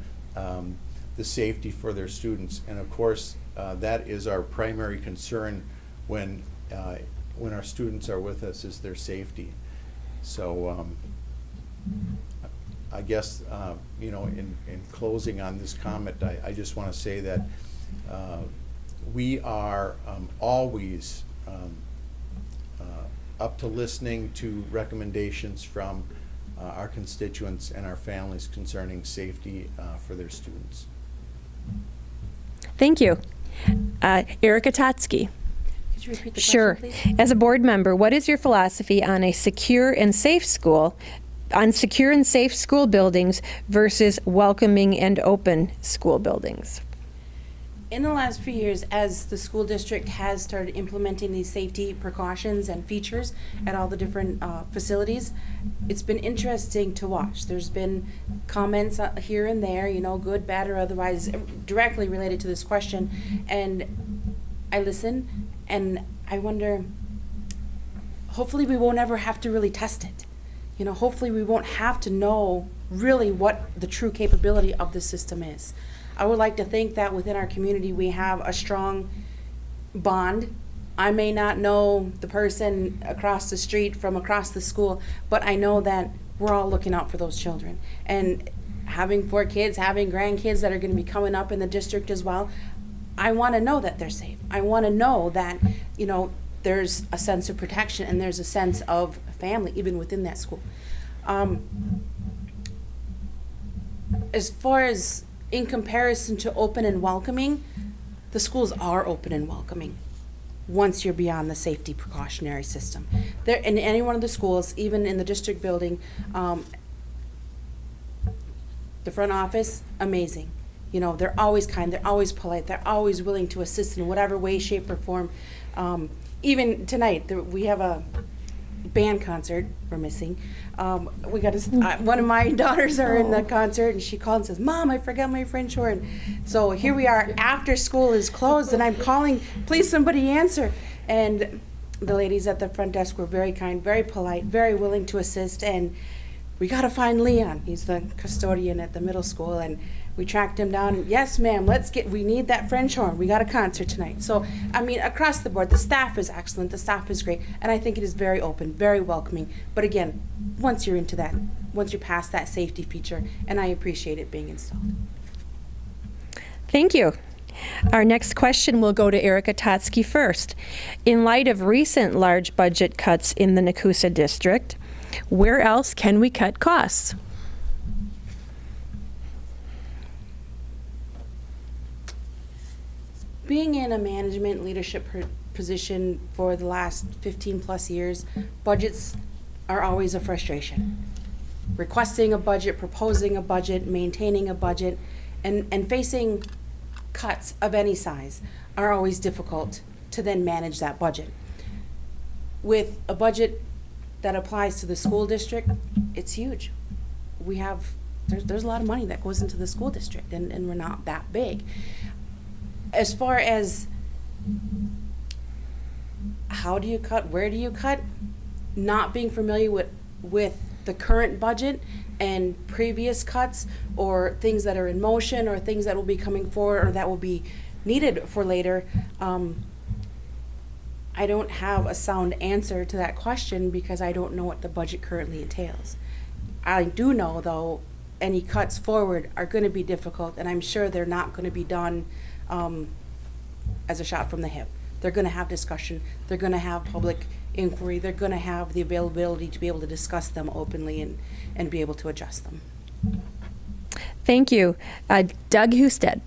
the safety for their students. And of course, that is our primary concern when our students are with us, is their safety. So I guess, in closing on this comment, I just want to say that we are always up to listening to recommendations from our constituents and our families concerning safety for their students. Thank you. Erica Totsky. Could you repeat the Sure. question, please? As a board member, what is your philosophy on a secure and safe school, on secure and safe school buildings versus welcoming and open school buildings? In the last few years, as the school district has started implementing these safety precautions and features at all the different facilities, it's been interesting to watch. There's been comments here and there, you know, good, bad, or otherwise, directly related to this question. And I listen and I wonder, hopefully we won't ever have to really test it. You know, hopefully we won't have to know really what the true capability of the system is. I would like to think that within our community we have a strong bond. I may not know the person across the street from across the school, but I know that we're all looking out for those children. And having 4 kids, having grandkids that are going to be coming up in the district as well, I want to know that they're safe. I want to know that, you know, there's a sense of protection and there's a sense of family even within that school. As far as in comparison to open and welcoming, the schools are open and welcoming once you're beyond the safety precautionary system. There, in any one of the schools, even in the district building, the front office, amazing. You know, they're always kind, they're always polite, they're always willing to assist in whatever way, shape, or form. Even tonight, we have a band concert we're missing. We got one of my daughters are in the concert, and she called and says, "Mom, I forgot my French horn." So here we are after school is closed, and I'm calling, please somebody answer. And the ladies at the front desk were very kind, very polite, very willing to assist, and we got to find Leon. He's the custodian at the middle school, and we tracked him down. Yes, ma'am, we need that French horn. We got a concert tonight. So, I mean, across the board, the staff is excellent. The staff is great. And I think it is very open, very welcoming. But again, once you're into that, once you're past that safety feature, and I appreciate it being installed. Thank you. Our next question will go to Erica Totsky first. In light of recent large budget cuts in the Nakusa district, where else can we cut costs? Being in a management leadership position for the last 15 plus years, budgets are always a frustration. Requesting a budget, proposing a budget, maintaining a budget, and facing cuts of any size are always difficult to then manage that budget. With a budget that applies to the school district, it's huge. There's a lot of money that goes into the school district, and we're not that big. As far as how do you cut, where do you cut, not being familiar with the current budget and previous cuts or things that are in motion or things that will be coming forward or that will be needed for later, I don't have a sound answer to that question because I don't know what the budget currently entails. I do know, though, any cuts forward are going to be difficult, and I'm sure they're not going to be done as a shot from the hip. They're going to have discussion. They're going to have public inquiry. They're going to have the availability to be able to discuss them openly and be able to adjust them. Thank you. Doug Husted.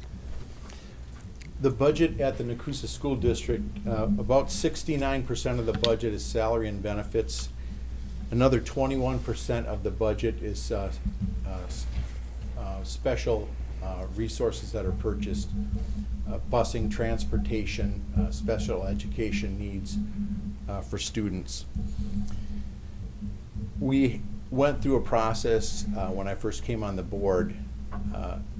The budget at the Nakusa School District, about 69% of the budget is salary and benefits. Another 21% of the budget is special resources that are purchased, busing, transportation, special education needs for students. We went through a process when I first came on the board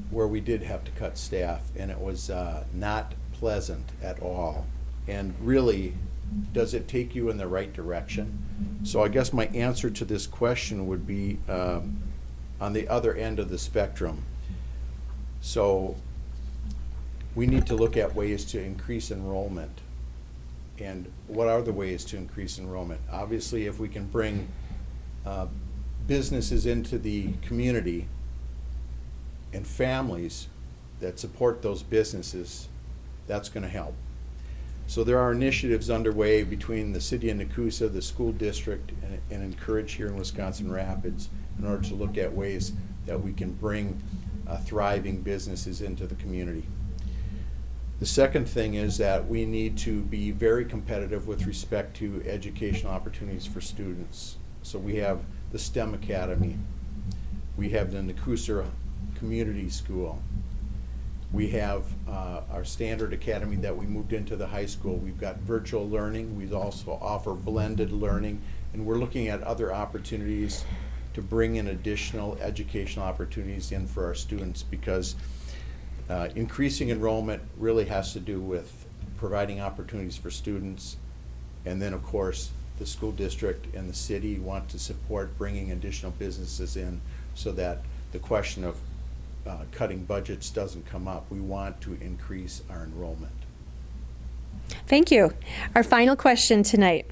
where we did have to cut staff, and it was not pleasant at all. And really, does it take you in the right direction? So I guess my answer to this question would be on the other end of the spectrum. So we need to look at ways to increase enrollment. And what are the ways to increase enrollment? Obviously, if we can bring businesses into the community and families that support those businesses, that's going to help. So there are initiatives underway between the city of Nakusa, the school district, and Encourage here in Wisconsin Rapids in order to look at ways that we can bring thriving businesses into the community. The second thing is that we need to be very competitive with respect to educational opportunities for students. So we have the STEM Academy. We have the Nakusa Community School. We have our standard academy that we moved into the high school. We've got virtual learning. We also offer blended learning. And we're looking at other opportunities to bring in additional educational opportunities in for our students, because increasing enrollment really has to do with providing opportunities for students. And then, of course, the school district and the city want to support bringing additional businesses in so that the question of cutting budgets doesn't come up. We want to increase our enrollment. Thank you. Our final question tonight,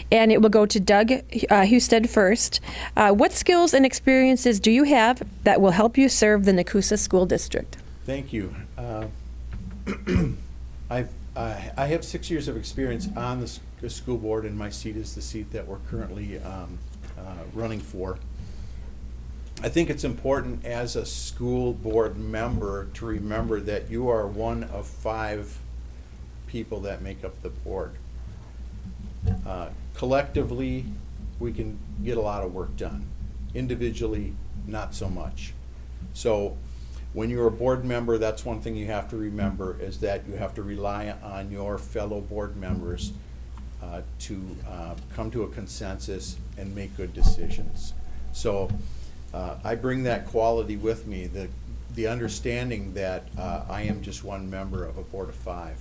and it will go to Doug Husted first. What skills and experiences do you have that will help you serve the Nakusa School District? Thank you. I have 6 years of experience on the school board, and my seat is the seat that we're currently running for. I think it's important as a school board member to remember that you are one of 5 people that make up the board. Collectively, we can get a lot of work done. Individually, not so much. So when you're a board member, that's one thing you have to remember, is that you have to rely on your fellow board members to come to a consensus and make good decisions. So I bring that quality with me, the understanding that I am just one member of a board of 5.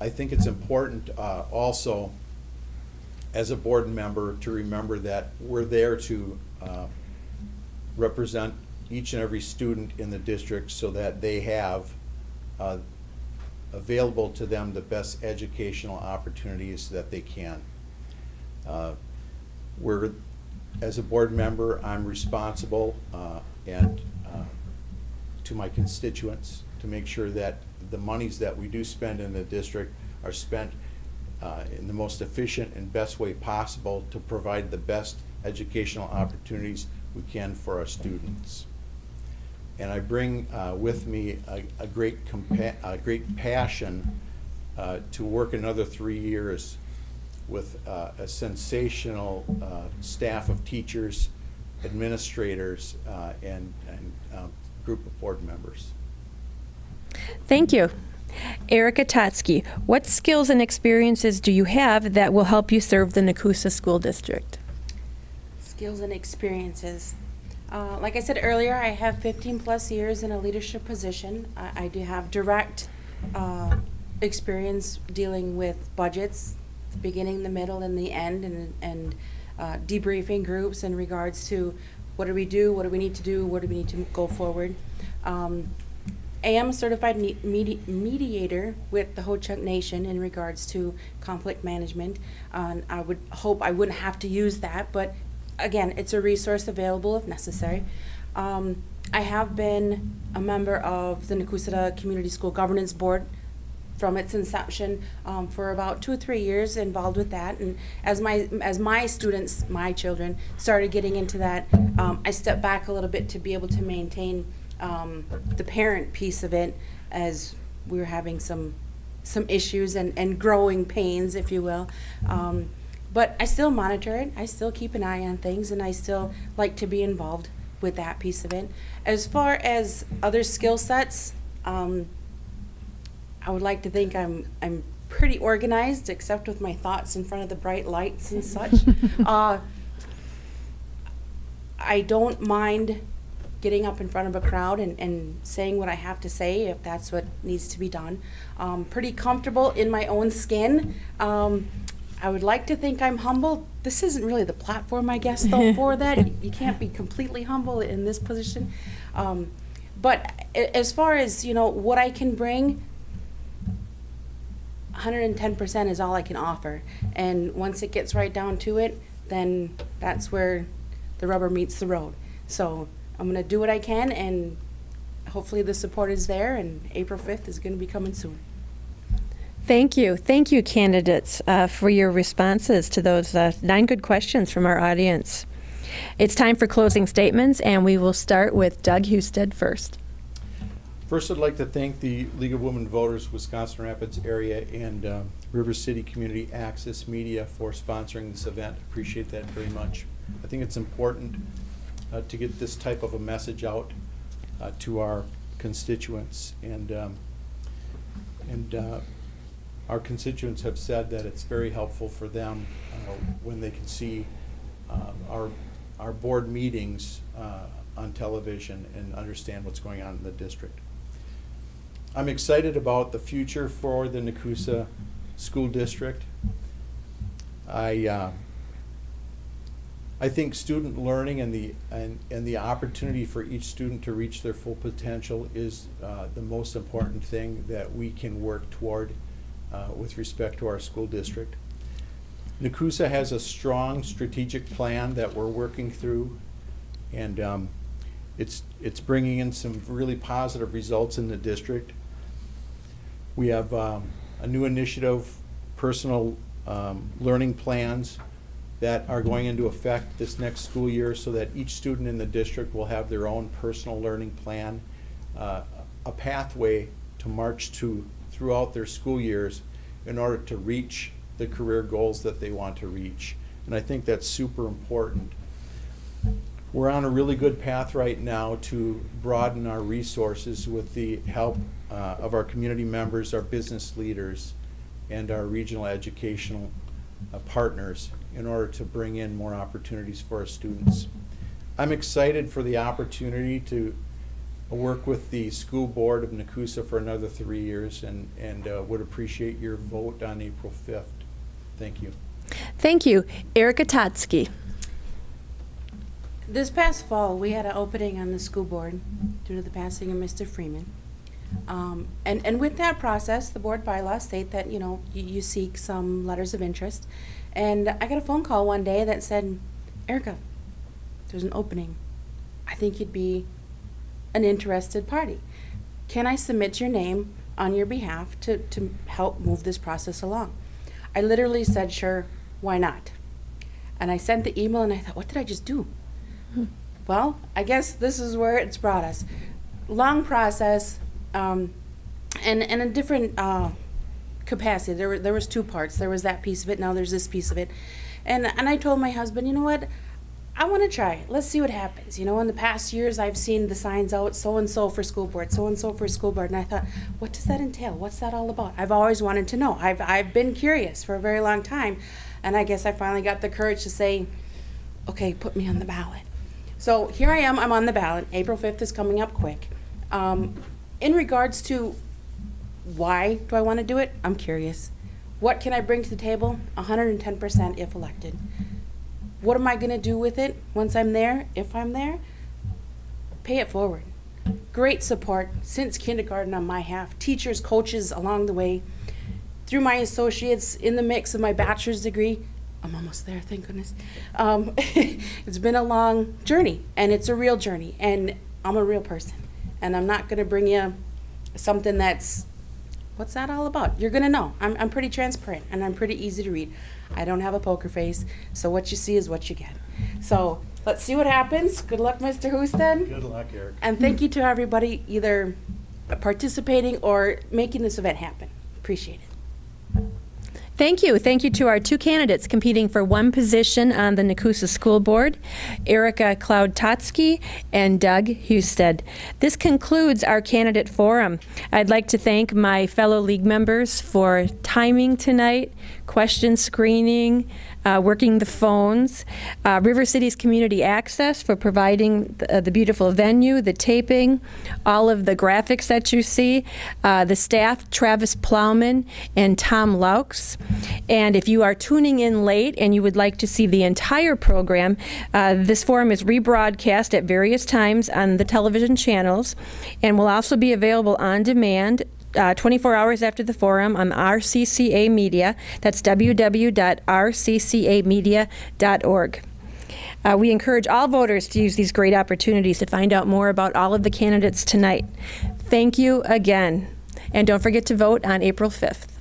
I think it's important also as a board member to remember that we're there to represent each and every student in the district so that they have available to them the best educational opportunities that they can. As a board member, I'm responsible and to my constituents to make sure that the monies that we do spend in the district are spent in the most efficient and best way possible to provide the best educational opportunities we can for our students. And I bring with me a great passion to work another 3 years with a sensational staff of teachers, administrators, and group of board members. Thank you. Erica Totsky, what skills and experiences do you have that will help you serve the Nakusa School District? Skills and experiences. Like I said earlier, I have 15 plus years in a leadership position. I do have direct experience dealing with budgets, the beginning, the middle, and the end, and debriefing groups in regards to what do we do, what do we need to do, where do we need to go forward. I am a certified mediator with the Ho-Chunk Nation in regards to conflict management. I would hope I wouldn't have to use that, but again, it's a resource available if necessary. I have been a member of the Nakusa Community School Governance Board from its inception for about 2 or 3 years, involved with that. And as my students, my children, started getting into that, I stepped back a little bit to be able to maintain the parent piece of it, as we were having some issues and growing pains, if you will. But I still monitor it. I still keep an eye on things, and I still like to be involved with that piece of it. As far as other skill sets, I would like to think I'm pretty organized, except with my thoughts in front of the bright lights and such. I don't mind getting up in front of a crowd and saying what I have to say if that's what needs to be done. Pretty comfortable in my own skin. I would like to think I'm humble. This isn't really the platform, I guess, though, for that. You can't be completely humble in this position. But as far as, what I can bring, 110% is all I can offer. And once it gets right down to it, then that's where the rubber meets the road. So I'm going to do what I can, and hopefully the support is there, and April 5th is going to be coming soon. Thank you. Thank you, candidates, for your responses to those 9 good questions from our audience. It's time for closing statements, and we will start with Doug Husted first. First, I'd like to thank the League of Women Voters, Wisconsin Rapids area, and River City Community Access Media for sponsoring this event. Appreciate that very much. I think it's important to get this type of a message out to our constituents, and our constituents have said that it's very helpful for them when they can see our board meetings on television and understand what's going on in the district. I'm excited about the future for the Nakusa School District. I think student learning and the opportunity for each student to reach their full potential is the most important thing that we can work toward with respect to our school district. Nakusa has a strong strategic plan that we're working through, and it's bringing in some really positive results in the district. We have a new initiative, personal learning plans, that are going into effect this next school year, so that each student in the district will have their own personal learning plan, a pathway to march to throughout their school years in order to reach the career goals that they want to reach. And I think that's super important. We're on a really good path right now to broaden our resources with the help of our community members, our business leaders, and our regional educational partners in order to bring in more opportunities for our students. I'm excited for the opportunity to work with the school board of Nakusa for another 3 years, and would appreciate your vote on April 5th. Thank you. Thank you. Erica Totsky. This past fall, we had an opening on the school board due to the passing of Mr. Freeman. And with that process, the board bylaws state that, you seek some letters of interest. And I got a phone call one day that said, Erica, there's an opening. I think you'd be an interested party. Can I submit your name on your behalf to help move this process along? I literally said, sure, why not? And I sent the email, and I thought, what did I just do? Well, I guess this is where it's brought us. Long process, and a different capacity. There was 2 parts. There was that piece of it. Now there's this piece of it, and I told my husband, you know what? I want to try it. Let's see what happens. In the past years, I've seen the signs out, so and so for school board, so and so for school board, and I thought, what does that entail? What's that all about? I've always wanted to know. I've been curious for a very long time, and I guess I finally got the courage to say, okay, put me on the ballot. So here I am. I'm on the ballot. April 5th is coming up quick. In regards to why do I want to do it, I'm curious. What can I bring to the table? 110% if elected. What am I going to do with it once I'm there, if I'm there? Pay it forward. Great support since kindergarten on my half. Teachers, coaches along the way. Through my associates, in the mix of my bachelor's degree. I'm almost there, thank goodness. It's been a long journey, and it's a real journey, and I'm a real person. And I'm not going to bring you something that's, what's that all about? You're going to know. I'm pretty transparent, and I'm pretty easy to read. I don't have a poker face, so what you see is what you get. So let's see what happens. Good luck, Mr. Husted. Good luck, Eric. And thank you to everybody either participating or making this event happen. Appreciate it. Thank you. Thank you to our 2 candidates competing for 1 position on the Nakusa School Board, Erica Cloud-Totsky and Doug Husted. This concludes our candidate forum. I'd like to thank my fellow league members for timing tonight, question screening, working the phones, River City's Community Access for providing the beautiful venue, the taping, all of the graphics that you see, the staff, Travis Plowman and Tom Laux. And if you are tuning in late and you would like to see the entire program, this forum is rebroadcast at various times on the television channels and will also be available on demand 24 hours after the forum on RCCA Media. That's www.rccamedia.org. We encourage all voters to use these great opportunities to find out more about all of the candidates tonight. Thank you again. And don't forget to vote on April 5th.